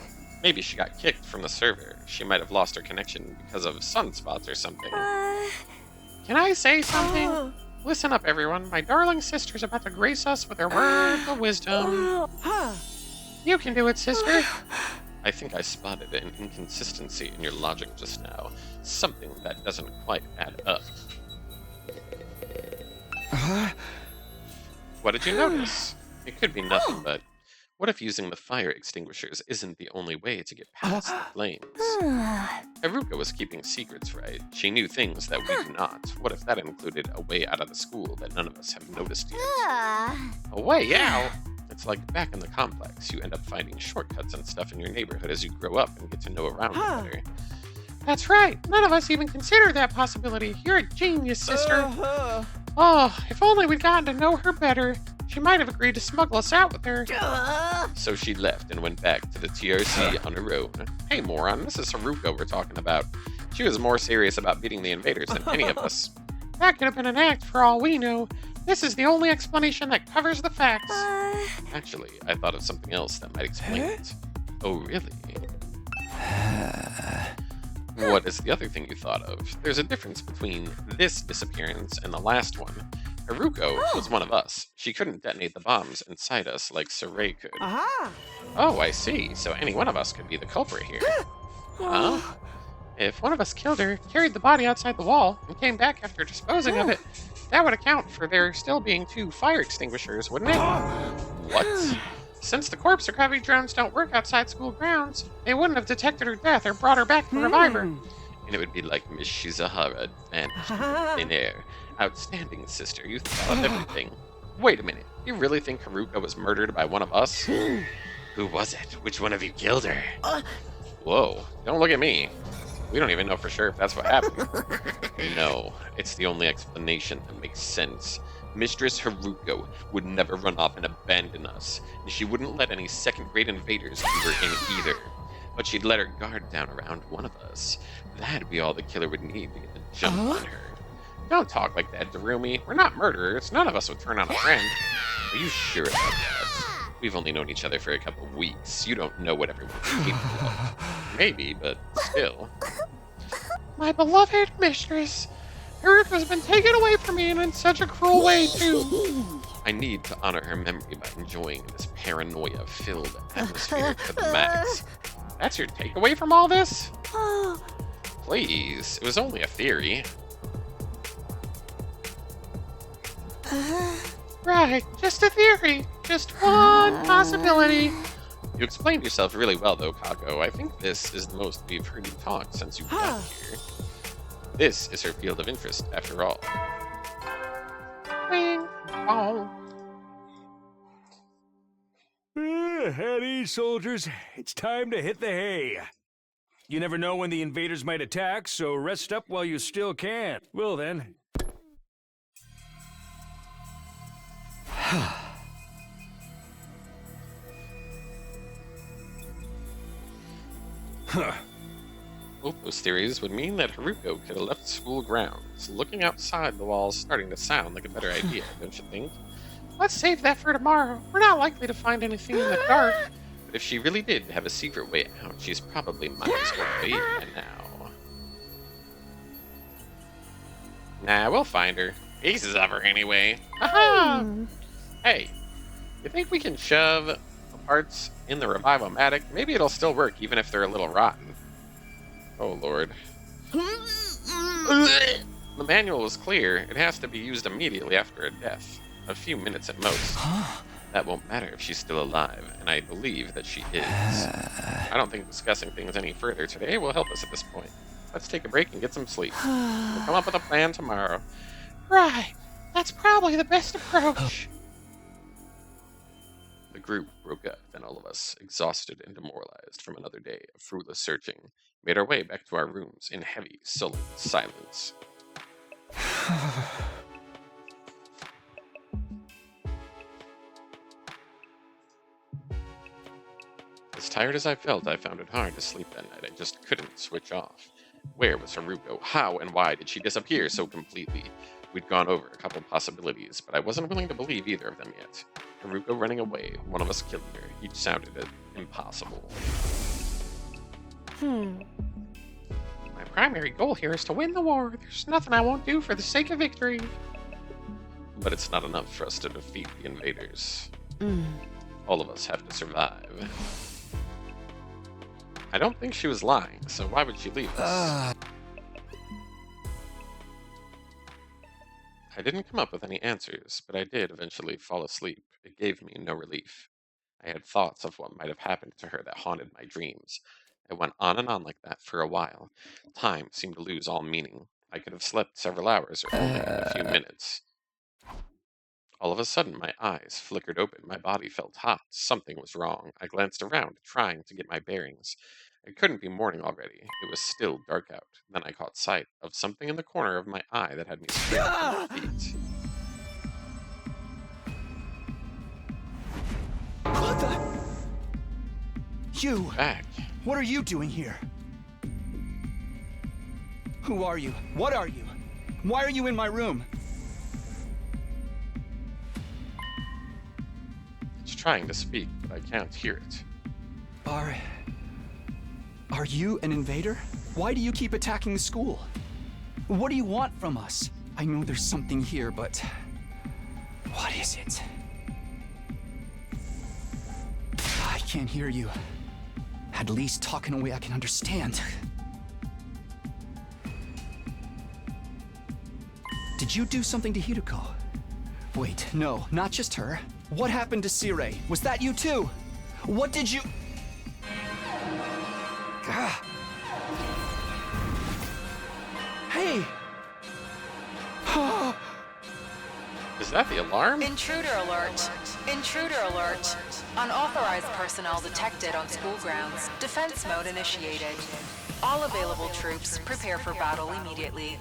A: Maybe she got kicked from the server. She might have lost her connection because of sunspots or something.
H: Can I say something? Listen up, everyone. My darling sister's about to grace us with her words of wisdom. You can do it, sister.
A: I think I spotted an inconsistency in your logic just now. Something that doesn't quite add up. What did you notice? It could be nothing, but what if using the fire extinguishers isn't the only way to get past the flames? Haruka was keeping secrets, right? She knew things that we do not. What if that included a way out of the school that none of us have noticed yet? A way out? It's like back in the complex. You end up finding shortcuts and stuff in your neighborhood as you grow up and get to know around it better.
H: That's right. None of us even considered that possibility. You're a genius, sister. Oh, if only we'd gotten to know her better. She might have agreed to smuggle us out with her.
A: So she left and went back to the TRC on her own. Hey, moron, this is Haruka we're talking about. She was more serious about beating the invaders than any of us.
H: That could have been an act for all we know. This is the only explanation that covers the facts.
A: Actually, I thought of something else that might explain it. Oh, really? What is the other thing you thought of? There's a difference between this disappearance and the last one. Haruko was one of us. She couldn't detonate the bombs inside us like Saray could. Oh, I see. So any one of us could be the culprit here. Huh?
H: If one of us killed her, carried the body outside the wall, and came back after disposing of it, that would account for there still being 2 fire extinguishers, wouldn't it?
A: What?
H: Since the corpse recovery drones don't work outside school grounds, they wouldn't have detected her death or brought her back to revive her.
A: And it would be like Miss Shizahara vanished in thin air. Outstanding, sister. You thought of everything. Wait a minute. You really think Haruka was murdered by one of us?
F: Who was it? Which one of you killed her?
A: Whoa. Don't look at me. We don't even know for sure if that's what happened. No, it's the only explanation that makes sense. Mistress Haruko would never run off and abandon us, and she wouldn't let any second-rate invaders do her in either. But she'd let her guard down around one of us. That'd be all the killer would need to get the jump on her. Don't talk like that, Darumi. We're not murderers. None of us would turn on a friend. Are you sure about that? We've only known each other for a couple of weeks. You don't know what everyone's capable of. Maybe, but still.
H: My beloved mistress, Haruka's been taken away from me and in such a cruel way, too.
A: I need to honor her memory by enjoying this paranoia-filled atmosphere to the max.
H: That's your takeaway from all this?
A: Please, it was only a theory.
H: Right, just a theory. Just one possibility.
A: You explained yourself really well, though, Kako. I think this is the most we've heard you talk since you got here. This is her field of interest, after all.
H: Bing, bong.
E: At ease, soldiers. It's time to hit the hay. You never know when the invaders might attack, so rest up while you still can. Well then.
A: Both those theories would mean that Haruko could have left school grounds. Looking outside the walls starting to sound like a better idea, don't you think?
H: Let's save that for tomorrow. We're not likely to find anything in the dark.
A: But if she really did have a secret way out, she's probably miles away by now. Nah, we'll find her. Pieces of her anyway.
H: Aha!
A: Hey, you think we can shove the parts in the Revival-matic? Maybe it'll still work even if they're a little rotten. Oh lord. The manual was clear. It has to be used immediately after a death. A few minutes at most. That won't matter if she's still alive, and I believe that she is. I don't think discussing things any further today will help us at this point. Let's take a break and get some sleep. We'll come up with a plan tomorrow.
H: Right. That's probably the best approach.
A: The group broke up, and all of us, exhausted and demoralized from another day of fruitless searching, made our way back to our rooms in heavy, sullen silence. As tired as I felt, I found it hard to sleep that night. I just couldn't switch off. Where was Haruko? How and why did she disappear so completely? We'd gone over a couple possibilities, but I wasn't willing to believe either of them yet. Haruko running away, one of us killing her. Each sounded impossible.
H: My primary goal here is to win the war. There's nothing I won't do for the sake of victory.
A: But it's not enough for us to defeat the invaders. All of us have to survive. I don't think she was lying, so why would she leave us? I didn't come up with any answers, but I did eventually fall asleep. It gave me no relief. I had thoughts of what might have happened to her that haunted my dreams. I went on and on like that for a while. Time seemed to lose all meaning. I could have slept several hours or only a few minutes. All of a sudden, my eyes flickered open. My body felt hot. Something was wrong. I glanced around, trying to get my bearings. It couldn't be morning already. It was still dark out. Then I caught sight of something in the corner of my eye that had me screaming to my feet.
D: What the? You!
A: Back.
D: What are you doing here? Who are you? What are you? Why are you in my room?
A: It's trying to speak, but I can't hear it.
D: Are you an invader? Why do you keep attacking the school? What do you want from us? I know there's something here, but what is it? I can't hear you. At least talk in a way I can understand. Did you do something to Hiruko? Wait, no, not just her. What happened to Sirei? Was that you too? What did you... Gah. Hey!
A: Is that the alarm?
I: Intruder alert! Intruder alert! Unauthorized personnel detected on school grounds. Defense mode initiated. All available troops prepare for battle immediately.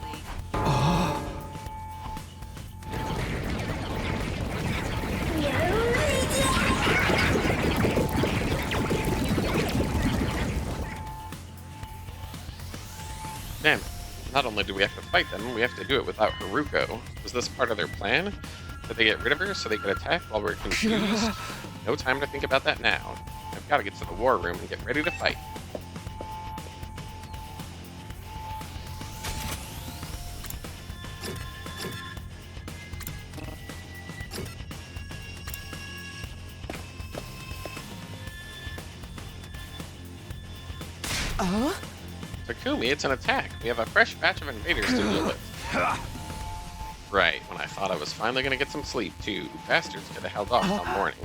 A: Damn it. Not only do we have to fight them, we have to do it without Haruko. Was this part of their plan? Did they get rid of her so they could attack while we're confused? No time to think about that now. I've got to get to the war room and get ready to fight. Takumi, it's an attack. We have a fresh batch of invaders to deal with. Right, when I thought I was finally gonna get some sleep, too. Bastards could have held off till morning.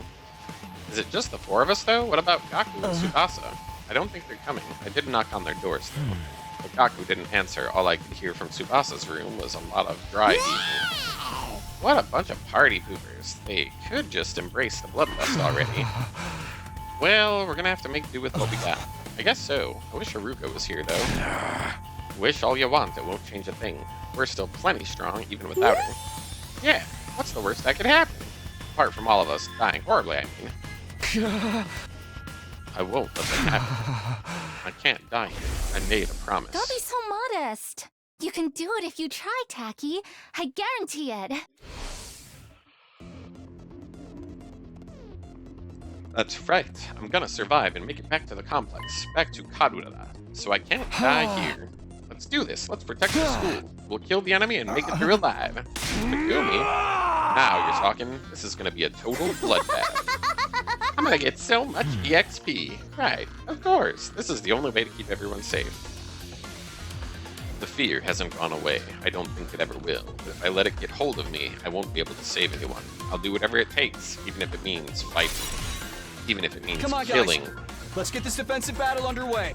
A: Is it just the four of us, though? What about Gaku and Tsubasa? I don't think they're coming. I did knock on their doors, though. But Gaku didn't answer. All I could hear from Tsubasa's room was a lot of dry heaving. What a bunch of party poopers. They could just embrace the bloodlust already. Well, we're gonna have to make do with what we got. I guess so. I wish Haruko was here, though. Wish all you want, it won't change a thing. We're still plenty strong, even without her. Yeah, what's the worst that could happen? Apart from all of us dying horribly, I mean. I won't let that happen. I can't die here. I made a promise.
B: Don't be so modest. You can do it if you try, Taki. I guarantee it.
A: That's right. I'm gonna survive and make it back to the complex, back to Kadurara, so I can't die here. Let's do this. Let's protect the school. We'll kill the enemy and make it through alive. Takumi, now you're talking. This is gonna be a total bloodbath. I'm gonna get so much EXP. Right, of course. This is the only way to keep everyone safe. The fear hasn't gone away. I don't think it ever will. But if I let it get hold of me, I won't be able to save anyone. I'll do whatever it takes, even if it means fighting. Even if it means
D: Come on,
A: killing.
D: guys. Let's get this defensive battle underway.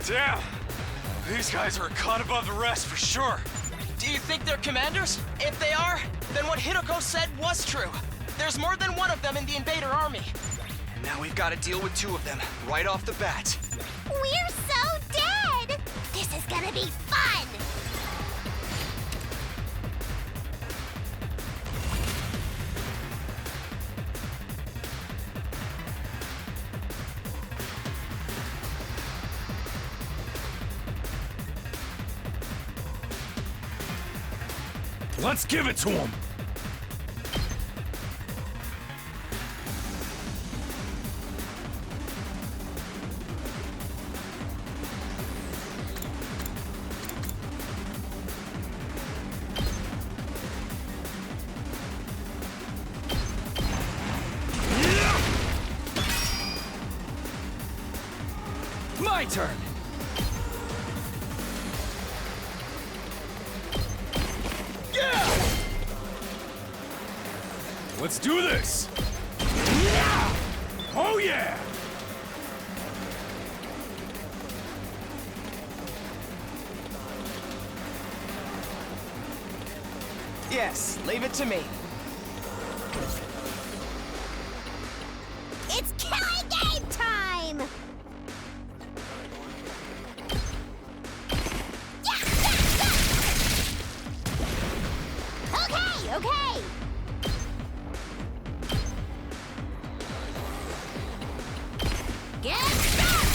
J: Damn! These guys are a cut above the rest for sure.
K: Do you think they're commanders? If they are, then what Hideko said was true. There's more than one of them in the invader army.
D: And now we've got to deal with two of them right off the bat.
B: We're so dead! This is gonna be fun!
E: Let's give it to him!
D: My turn!
E: Let's do this! Yeah! Oh yeah!
K: Yes, leave it to me.
B: It's killing game time! Okay, okay! Get set!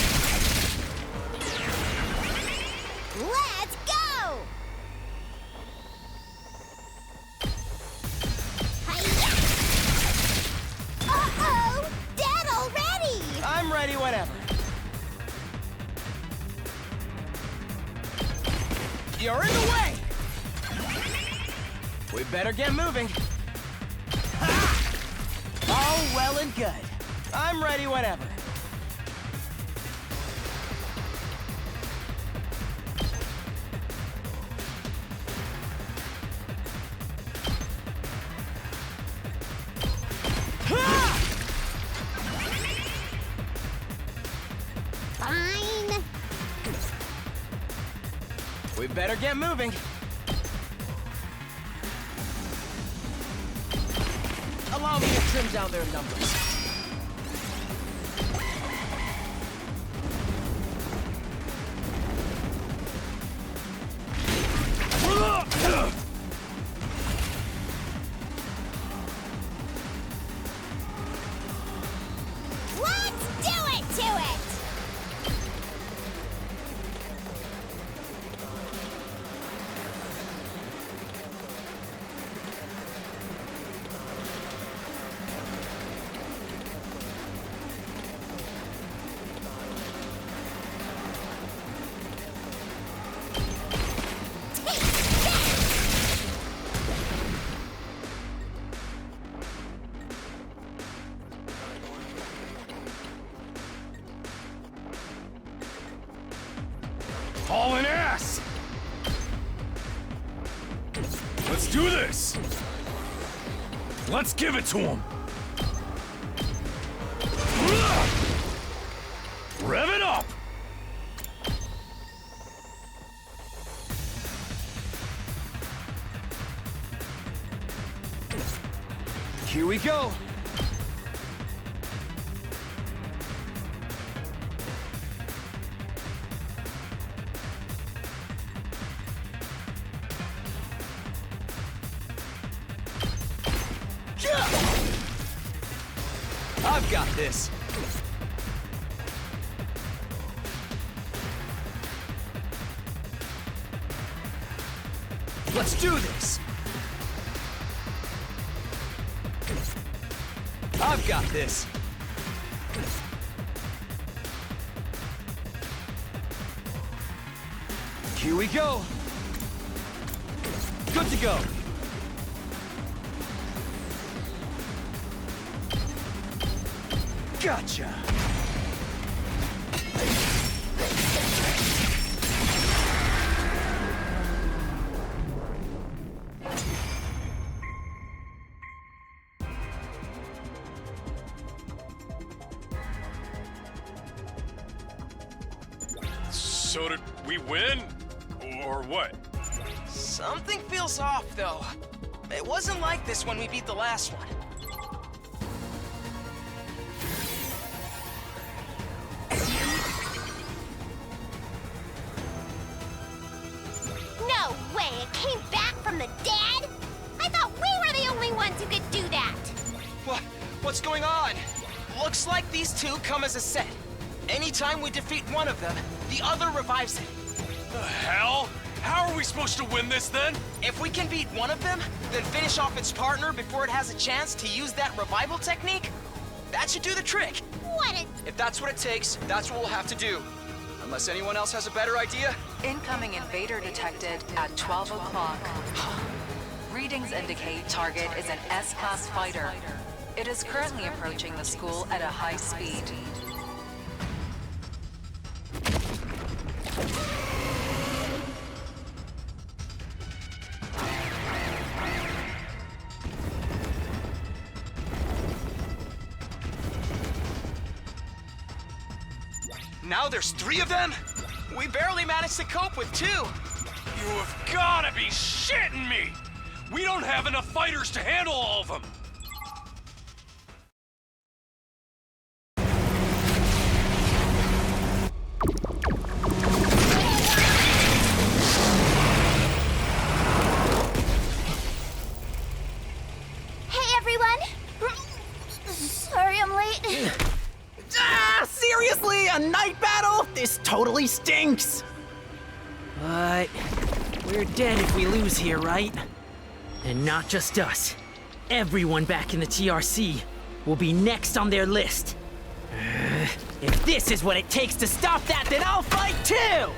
B: Let's go! Hi-ya! Uh-oh! Dead already!
K: I'm ready whenever. You're in the way! We better get moving. Ha! All well and good. I'm ready whenever.
B: Fine.
K: We better get moving. Allow me to trim down their numbers.
B: Let's do it to it!
E: hauling ass! Let's do this! Let's give it to him! Rev it up! Here we go!
D: I've got this. Let's do this. I've got this. Here we go. Good to go. Gotcha.
J: So did we win? Or what?
K: Something feels off, though. It wasn't like this when we beat the last one.
B: No way! It came back from the dead? I thought we were the only ones who could do that!
K: What's going on? Looks like these two come as a set. Anytime we defeat one of them, the other revives it.
J: The hell? How are we supposed to win this then?
K: If we can beat one of them, then finish off its partner before it has a chance to use that revival technique, that should do the trick.
B: What a...
D: If that's what it takes, that's what we'll have to do. Unless anyone else has a better idea?
I: Incoming invader detected at 12 o'clock. Readings indicate target is an S-class fighter. It is currently approaching the school at a high speed.
K: Now there's 3 of them? We barely managed to cope with 2.
J: You have gotta be shitting me! We don't have enough fighters to handle all of them!
B: Hey, everyone! Sorry I'm late.
C: Seriously? A night battle? This totally stinks! But we're dead if we lose here, right? And not just us. Everyone back in the TRC will be next on their list. If this is what it takes to stop that, then I'll fight too!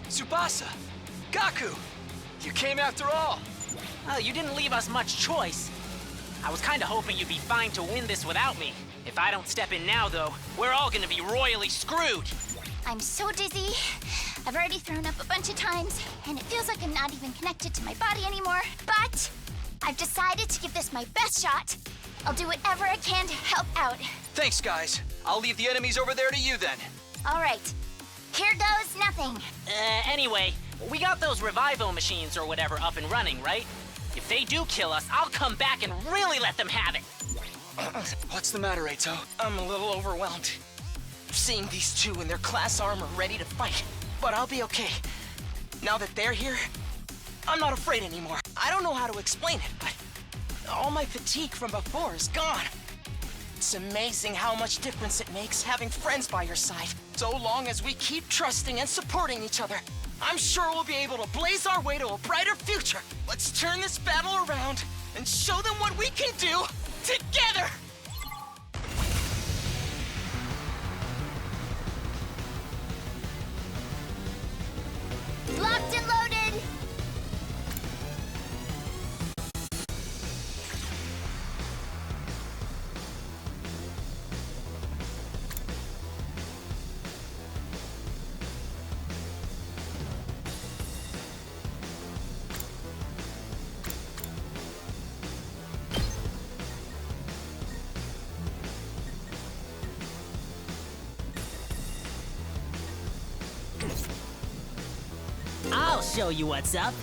K: Tsubasa! Gaku! You came after all!
C: Well, you didn't leave us much choice. I was kinda hoping you'd be fine to win this without me. If I don't step in now, though, we're all gonna be royally screwed.
B: I'm so dizzy. I've already thrown up a bunch of times, and it feels like I'm not even connected to my body anymore. But I've decided to give this my best shot. I'll do whatever I can to help out.
D: Thanks, guys. I'll leave the enemies over there to you then.
B: All right. Here goes nothing.
C: Anyway, we got those Revivo machines or whatever up and running, right? If they do kill us, I'll come back and really let them have it.
D: What's the matter, Eito?
K: I'm a little overwhelmed. Seeing these two in their class armor ready to fight. But I'll be okay. Now that they're here, I'm not afraid anymore. I don't know how to explain it, but all my fatigue from before is gone. It's amazing how much difference it makes having friends by your side. So long as we keep trusting and supporting each other, I'm sure we'll be able to blaze our way to a brighter future. Let's turn this battle around and show them what we can do together!
B: Locked and loaded!
C: I'll show you what's up.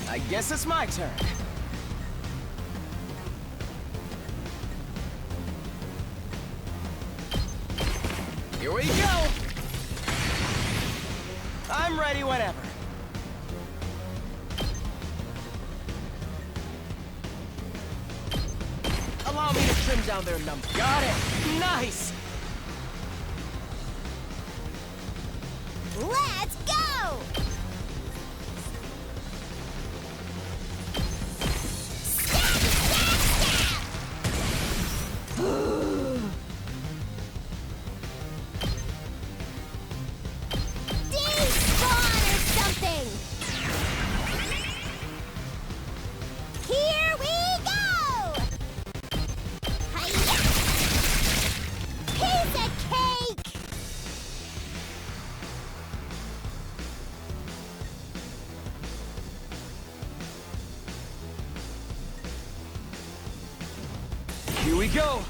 K: I guess it's my turn. Here we go! I'm ready whenever. Allow me to trim down their number. Got it! Nice!
B: Let's go! Despawn or something! Here we go! Hi-ya! Piece of cake!
K: Here we go!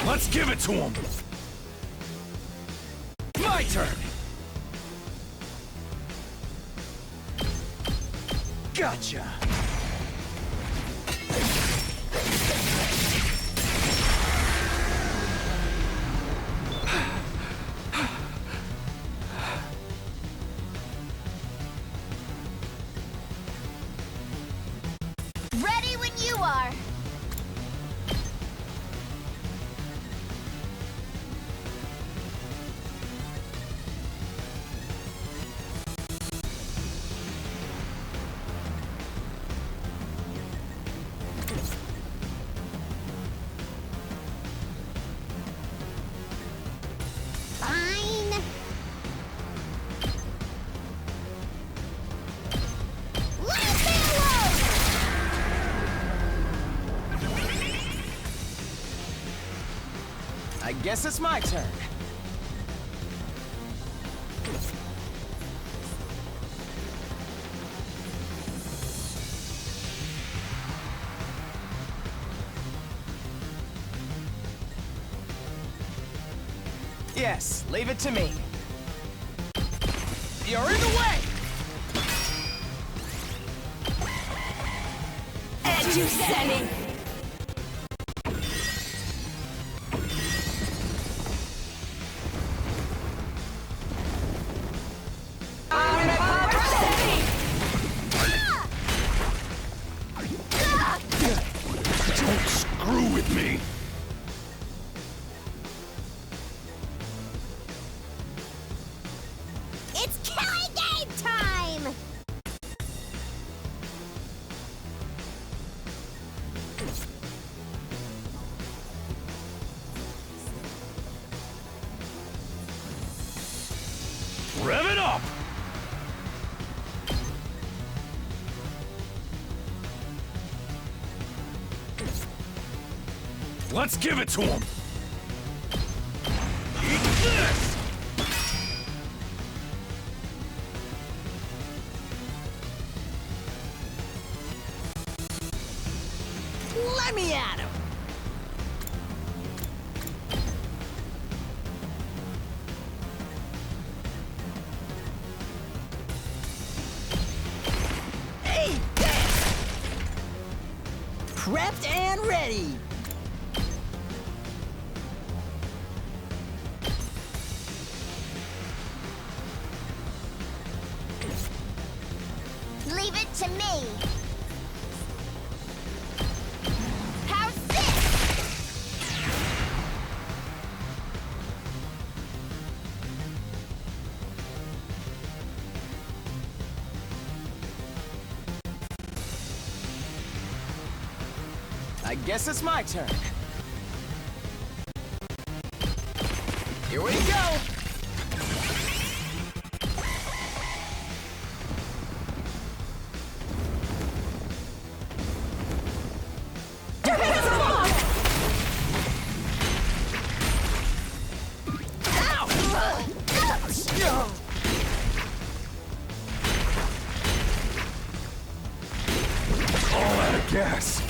E: Let's give it to him!
K: My turn! Gotcha!
B: Ready when you are! Fine! Leave me alone!
K: I guess it's my turn. Yes, leave it to me. You're in the way!
B: Edge-setting!
E: Don't screw with me!
B: It's killing game time!
E: Rev it up! Let's give it to him! Eat this!
C: Let me at him! Eat this! Prepped and ready!
B: Leave it to me! How's this?
K: I guess it's my turn. Here we go!
E: Yes.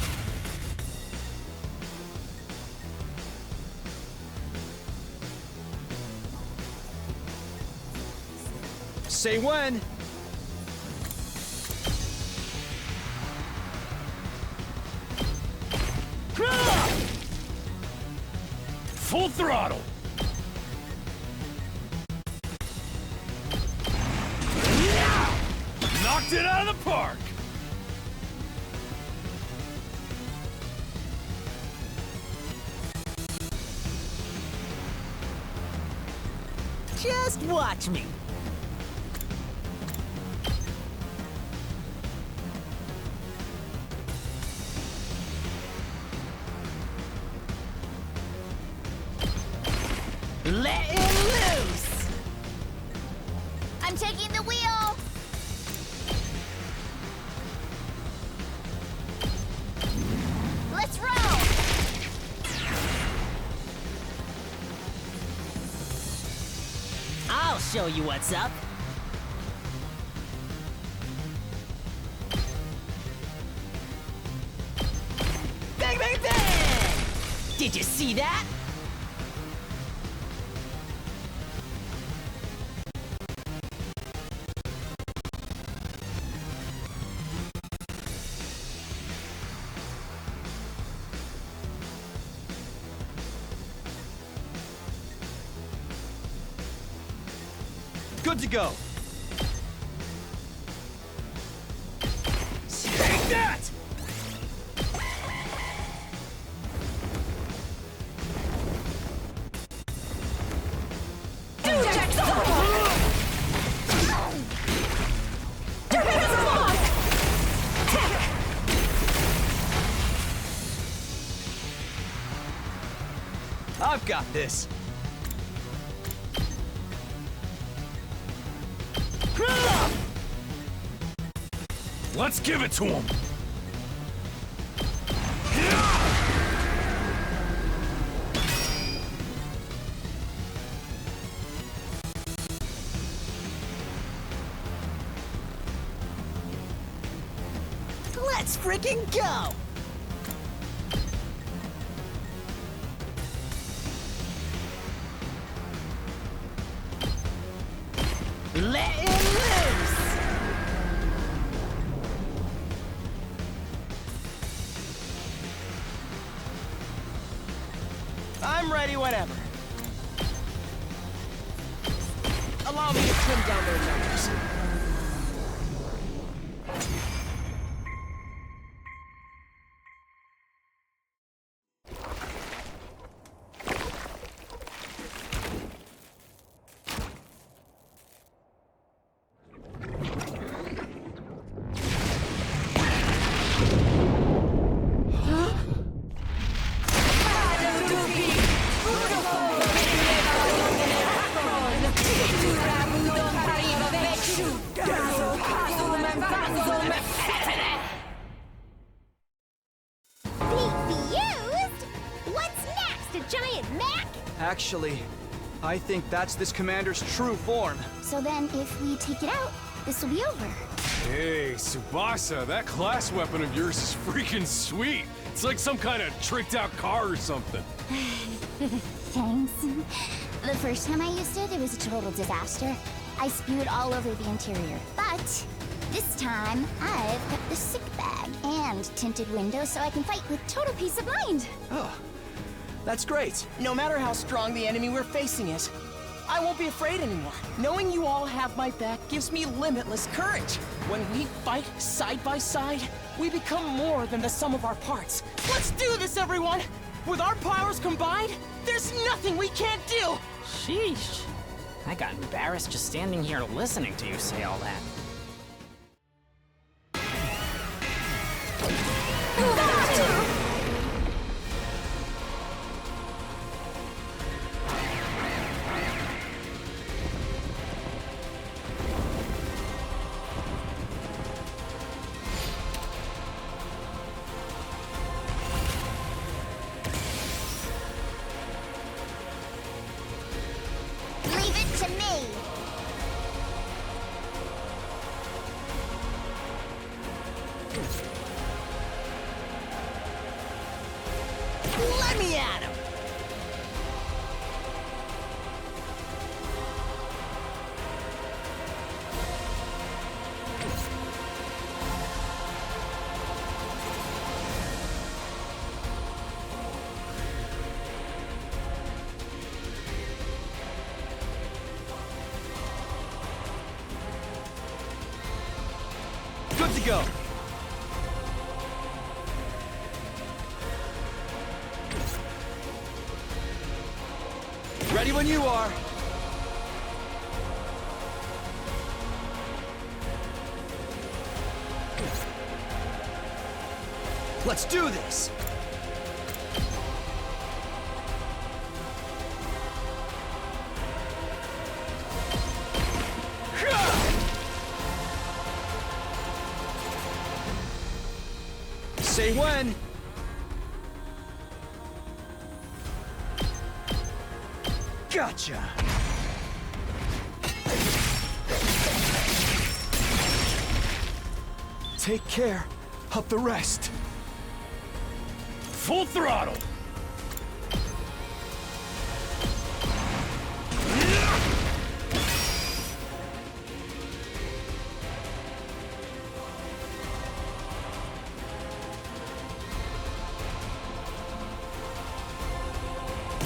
D: Say when.
E: Full throttle. Knocked it out of the park.
C: Just watch me. Letting loose!
B: I'm taking the wheel! Let's roll!
C: I'll show you what's up. Bang, bang, bang! Did you see that?
D: Good to go.
E: Take that!
D: I've got this.
E: Let's give it to him.
C: Let's freaking go! Letting loose!
K: I'm ready whenever. Allow me to trim down their numbers.
B: Confused? What's next? A giant Mac?
D: Actually, I think that's this commander's true form.
B: So then, if we take it out, this will be over.
E: Hey, Tsubasa, that class weapon of yours is freaking sweet. It's like some kind of tricked out car or something.
B: Thanks. The first time I used it, it was a total disaster. I spewed all over the interior. But this time, I've got the sick bag and tinted windows so I can fight with total peace of mind.
D: Oh, that's great.
K: No matter how strong the enemy we're facing is, I won't be afraid anymore. Knowing you all have my back gives me limitless courage. When we fight side by side, we become more than the sum of our parts. Let's do this, everyone! With our powers combined, there's nothing we can't do!
C: Sheesh. I got embarrassed just standing here listening to you say all that.
B: Leave it to me.
D: Good to go. Ready when you are. Let's do this! Say when! Gotcha! Take care of the rest.
E: Full throttle!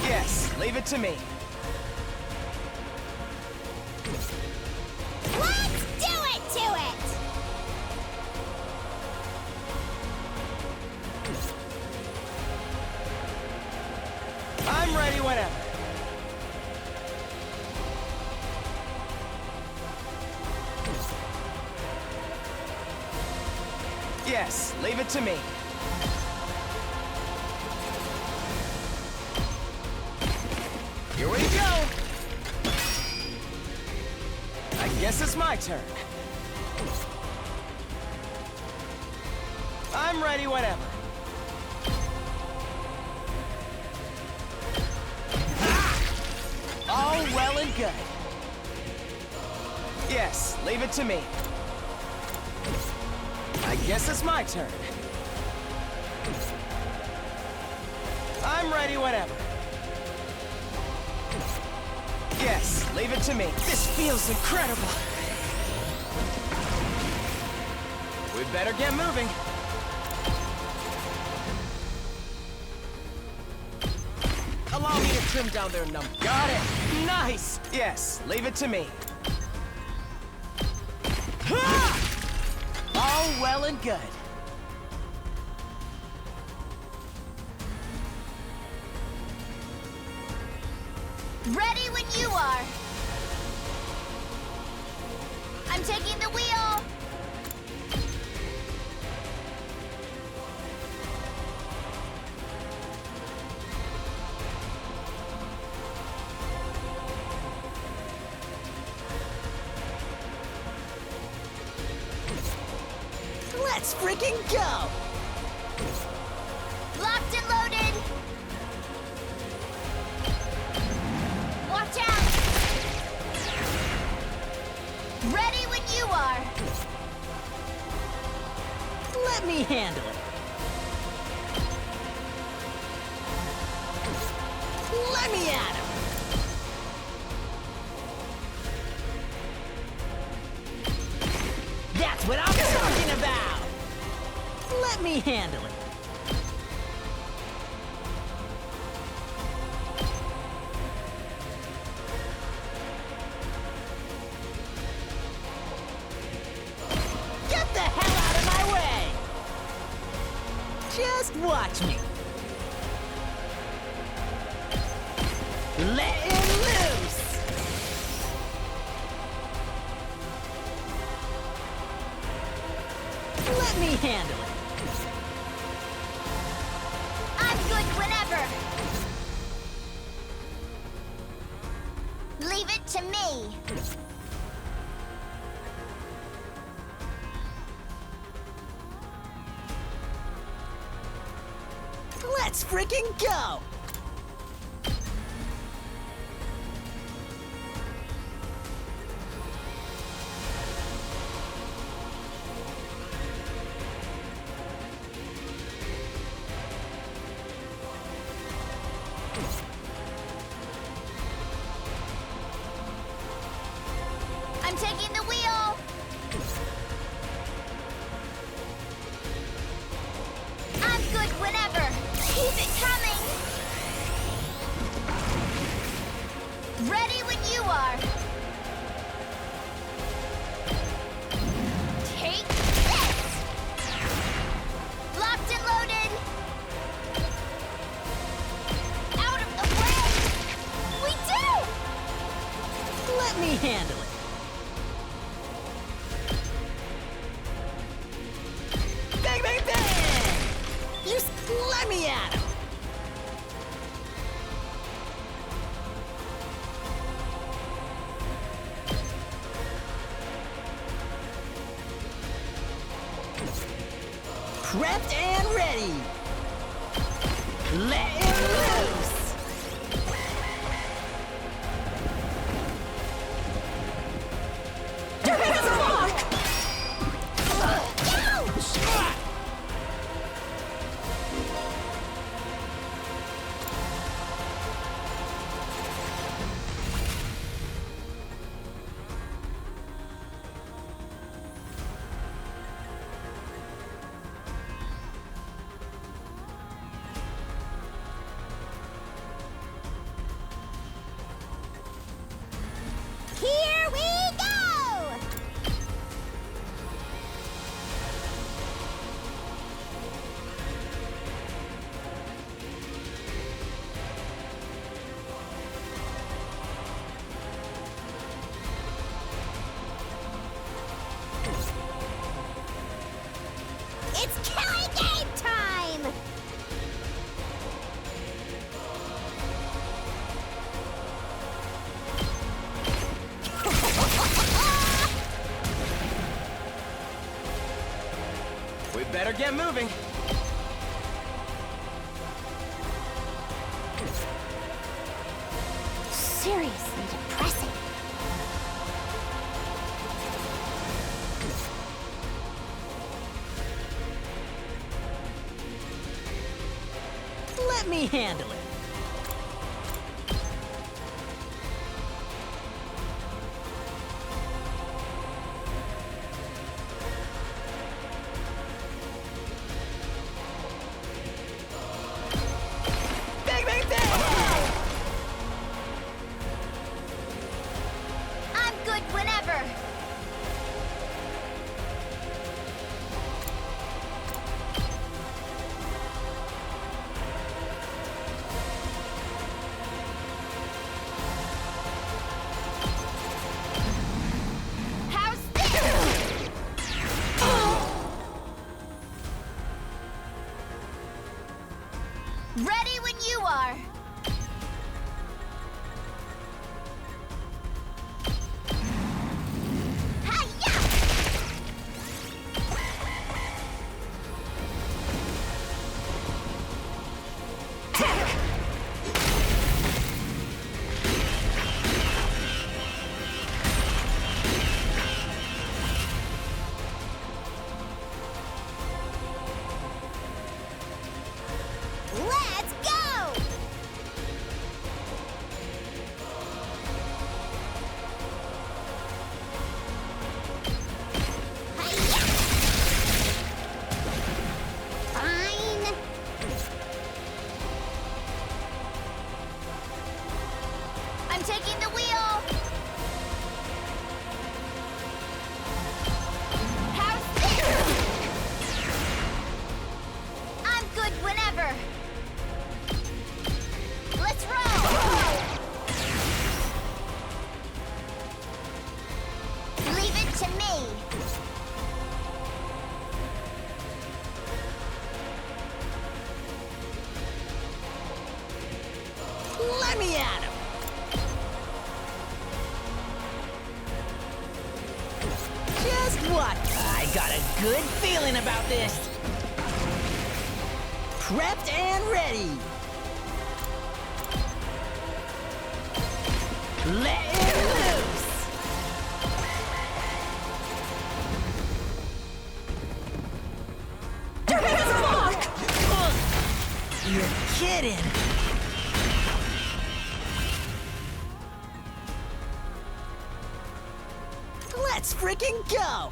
K: Yes, leave it to me.
B: Let's do it to it!
K: I'm ready whenever. Yes, leave it to me. Here we go! I guess it's my turn. I'm ready whenever. All well and good. Yes, leave it to me. I guess it's my turn. I'm ready whenever. Yes, leave it to me. This feels incredible. We better get moving. Allow me to trim down their number. Got it. Nice. Yes, leave it to me. Ha! All well and good.
B: Ready when you are. I'm taking the wheel.
C: Let's freaking go!
B: Locked and loaded. Watch out. Ready when you are.
C: Let me handle it. Let me at him! That's what I'm talking about! Let me handle it. Get the hell out of my way! Just watch me. Let him loose! Let me handle it.
B: I'm good whenever. Leave it to me.
C: Let's freaking go!
B: I'm taking the wheel. I'm good whenever. Keep it coming. Ready when you are. Take this.
C: me handle it. Bang, bang, bang! Let me at him! Prepped and ready! Let him loose!
B: Here we go! It's killing game time!
K: We better get moving.
B: Seriously depressing.
C: Let me handle it. Bang, bang, bang!
B: I'm good whenever. How's this? Ready when you are. Hi-ya! Let's go! Hi-ya! Fine. I'm taking the wheel. How's this? I'm good whenever. Let's roll! Leave it to me.
C: Let me at him! Just what? I got a good feeling about this. Prepped and ready. Let him loose. You're kidding. Let's freaking go!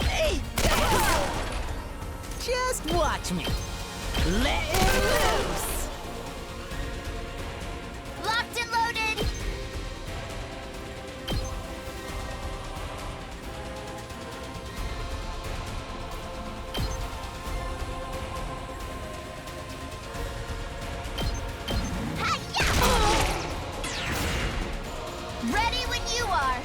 C: Hey! Just watch me. Let him loose.
B: Locked and loaded. Hi-ya! Ready when you are.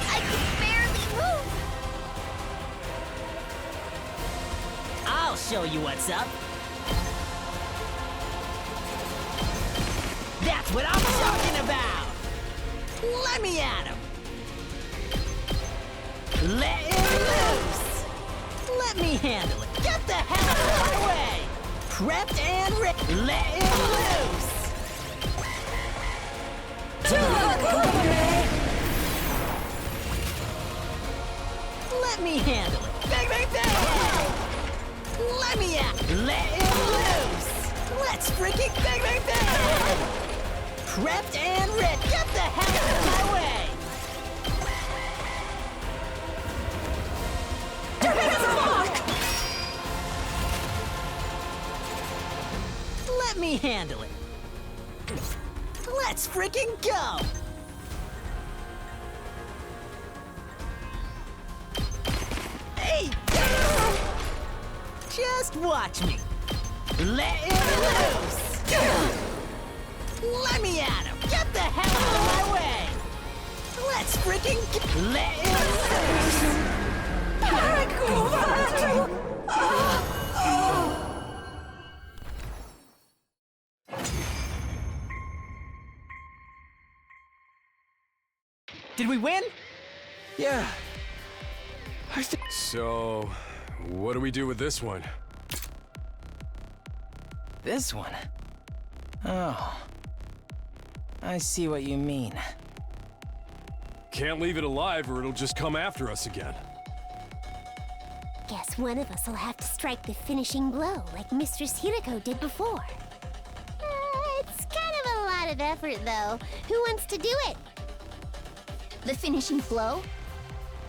B: I can barely move.
C: I'll show you what's up. That's what I'm talking about. Let me at him. Let him loose. Let me handle it. Get the hell out of my way. Prepped and ready. Let him loose. Let me handle it. Bang, bang, bang. Let me at. Let him loose. Let's freaking bang, bang, bang. Prepped and ready. Get the hell out of my way. Let me handle it. Let's freaking go. Hey! Just watch me. Let him loose. Let me at him. Get the hell out of my way. Let's freaking let him loose.
D: Did we win?
J: Yeah. So, what do we do with this one?
K: This one? Oh. I see what you mean.
J: Can't leave it alive or it'll just come after us again.
L: Guess one of us will have to strike the finishing blow like Mistress Hirako did before. It's kind of a lot of effort, though. Who wants to do it?
B: The finishing blow?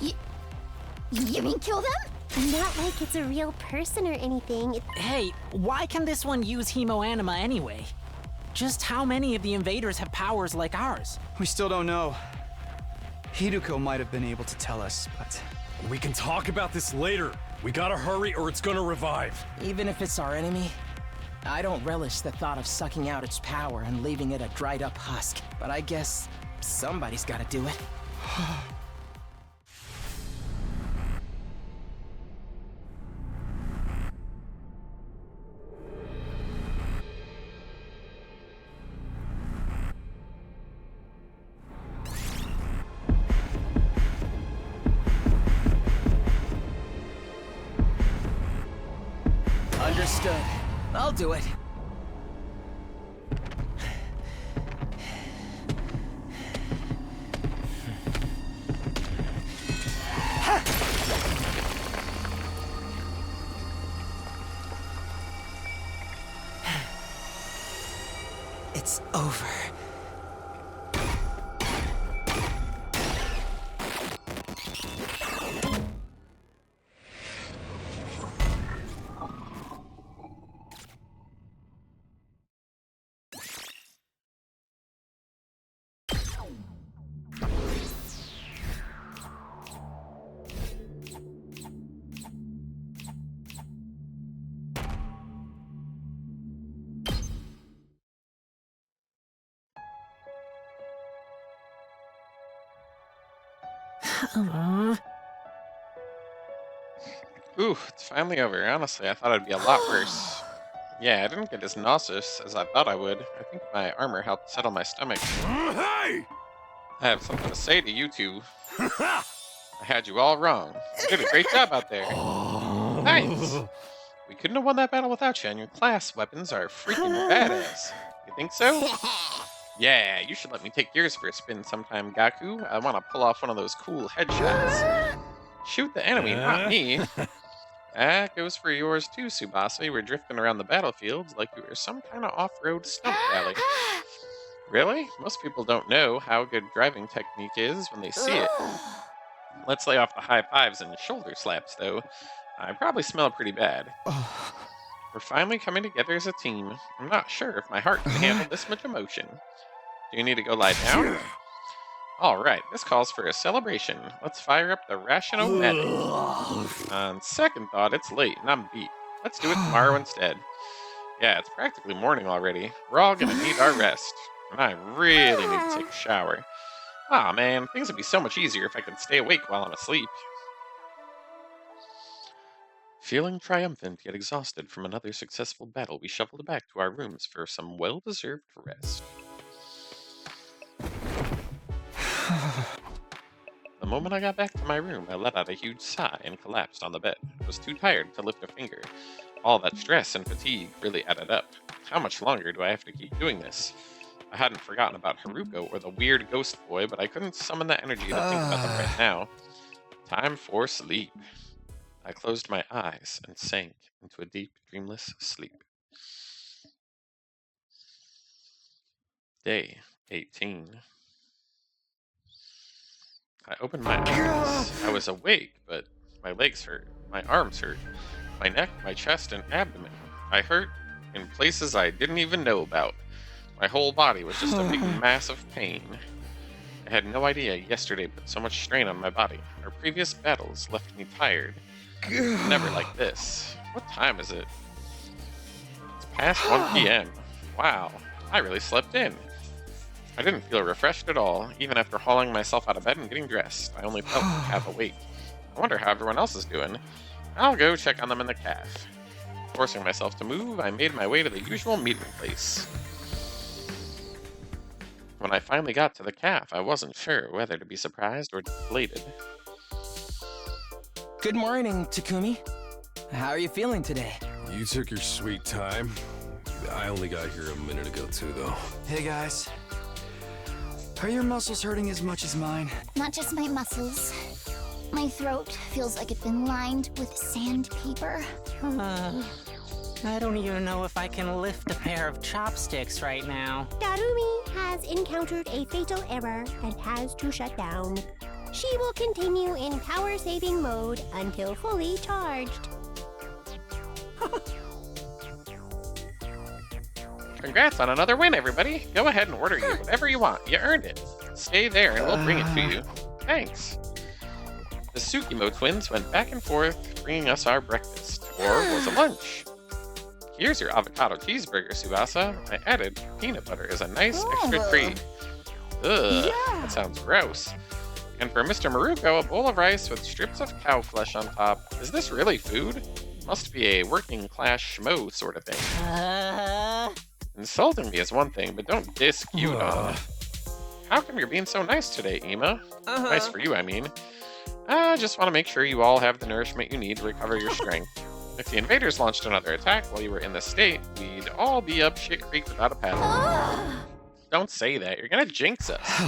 B: You mean kill them?
L: Not like it's a real person or anything.
C: Hey, why can this one use hemoanima anyway? Just how many of the invaders have powers like ours?
D: We still don't know. Hiruko might have been able to tell us, but
J: We can talk about this later. We gotta hurry or it's gonna revive.
K: even if it's our enemy, I don't relish the thought of sucking out its power and leaving it a dried up husk. But I guess somebody's gotta do it. Understood. I'll do it. It's over.
A: Ooh, it's finally over. Honestly, I thought it'd be a lot worse. Yeah, I didn't get as nauseous as I thought I would. I think my armor helped settle my stomach.
J: Hey!
A: I have something to say to you two. I had you all wrong. You did a great job out there. Nice. We couldn't have won that battle without you, and your class weapons are freaking badass. You think so? Yeah, you should let me take yours for a spin sometime, Gaku. I want to pull off one of those cool headshots. Shoot the enemy, not me. That goes for yours too, Tsubasa. You were drifting around the battlefields like you were some kind of off-road stunt rally. Really? Most people don't know how good driving technique is when they see it. Let's lay off the high fives and shoulder slaps, though. I probably smell pretty bad. We're finally coming together as a team. I'm not sure if my heart can handle this much emotion. Do you need to go lie down? Alright, this calls for a celebration. Let's fire up the Ration-O-Matic. On second thought, it's late and I'm beat. Let's do it tomorrow instead. Yeah, it's practically morning already. We're all gonna need our rest. And I really need to take a shower. Aw man, things would be so much easier if I could stay awake while I'm asleep. Feeling triumphant yet exhausted from another successful battle, we shuffled back to our rooms for some well-deserved rest. The moment I got back to my room, I let out a huge sigh and collapsed on the bed. I was too tired to lift a finger. All that stress and fatigue really added up. How much longer do I have to keep doing this? I hadn't forgotten about Haruko or the weird ghost boy, but I couldn't summon the energy to think about them right now. Time for sleep. I closed my eyes and sank into a deep, dreamless sleep. Day 18. I opened my eyes. I was awake, but my legs hurt, my arms hurt, my neck, my chest, and abdomen. I hurt in places I didn't even know about. My whole body was just a big mass of pain. I had no idea yesterday put so much strain on my body. Our previous battles left me tired. Never like this. What time is it? It's past 1 p.m. Wow, I really slept in. I didn't feel refreshed at all, even after hauling myself out of bed and getting dressed. I only felt half awake. I wonder how everyone else is doing. I'll go check on them in the caf. Forcing myself to move, I made my way to the usual meeting place. When I finally got to the caf, I wasn't sure whether to be surprised or deflated.
K: Good morning, Takumi. How are you feeling today?
J: You took your sweet time. I only got here a minute ago too, though.
D: Hey guys. Are your muscles hurting as much as mine?
B: Not just my muscles. My throat feels like it's been lined with sandpaper.
C: I don't even know if I can lift a pair of chopsticks right now.
L: Darumi has encountered a fatal error and has to shut down. She will continue in power-saving mode until fully charged.
A: Congrats on another win, everybody! Go ahead and order you whatever you want. You earned it. Stay there and we'll bring it to you. Thanks. The Tsukimo twins went back and forth, bringing us our breakfast. Or was it lunch? Here's your avocado cheeseburger, Tsubasa. I added peanut butter as a nice extra treat. Ugh, that sounds gross. And for Mr. Maruko, a bowl of rice with strips of cow flesh on top. Is this really food? Must be a working class schmo sort of thing. Insulting me is one thing, but don't diss cute on. How come you're being so nice today, Ima? Nice for you, I mean. I just want to make sure you all have the nourishment you need to recover your strength. If the invaders launched another attack while you were in this state, we'd all be up shit creek without a paddle. Don't say that, you're gonna jinx us.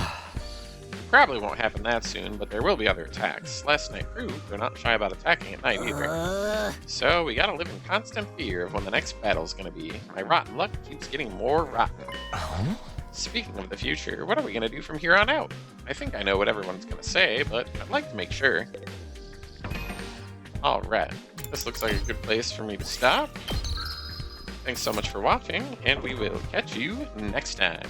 A: Probably won't happen that soon, but there will be other attacks. Last night proved they're not shy about attacking at night either. So we gotta live in constant fear of when the next battle's gonna be. My rotten luck keeps getting more rotten. Speaking of the future, what are we gonna do from here on out? I think I know what everyone's gonna say, but I'd like to make sure. Alright, this looks like a good place for me to stop. Thanks so much for watching, and we will catch you next time.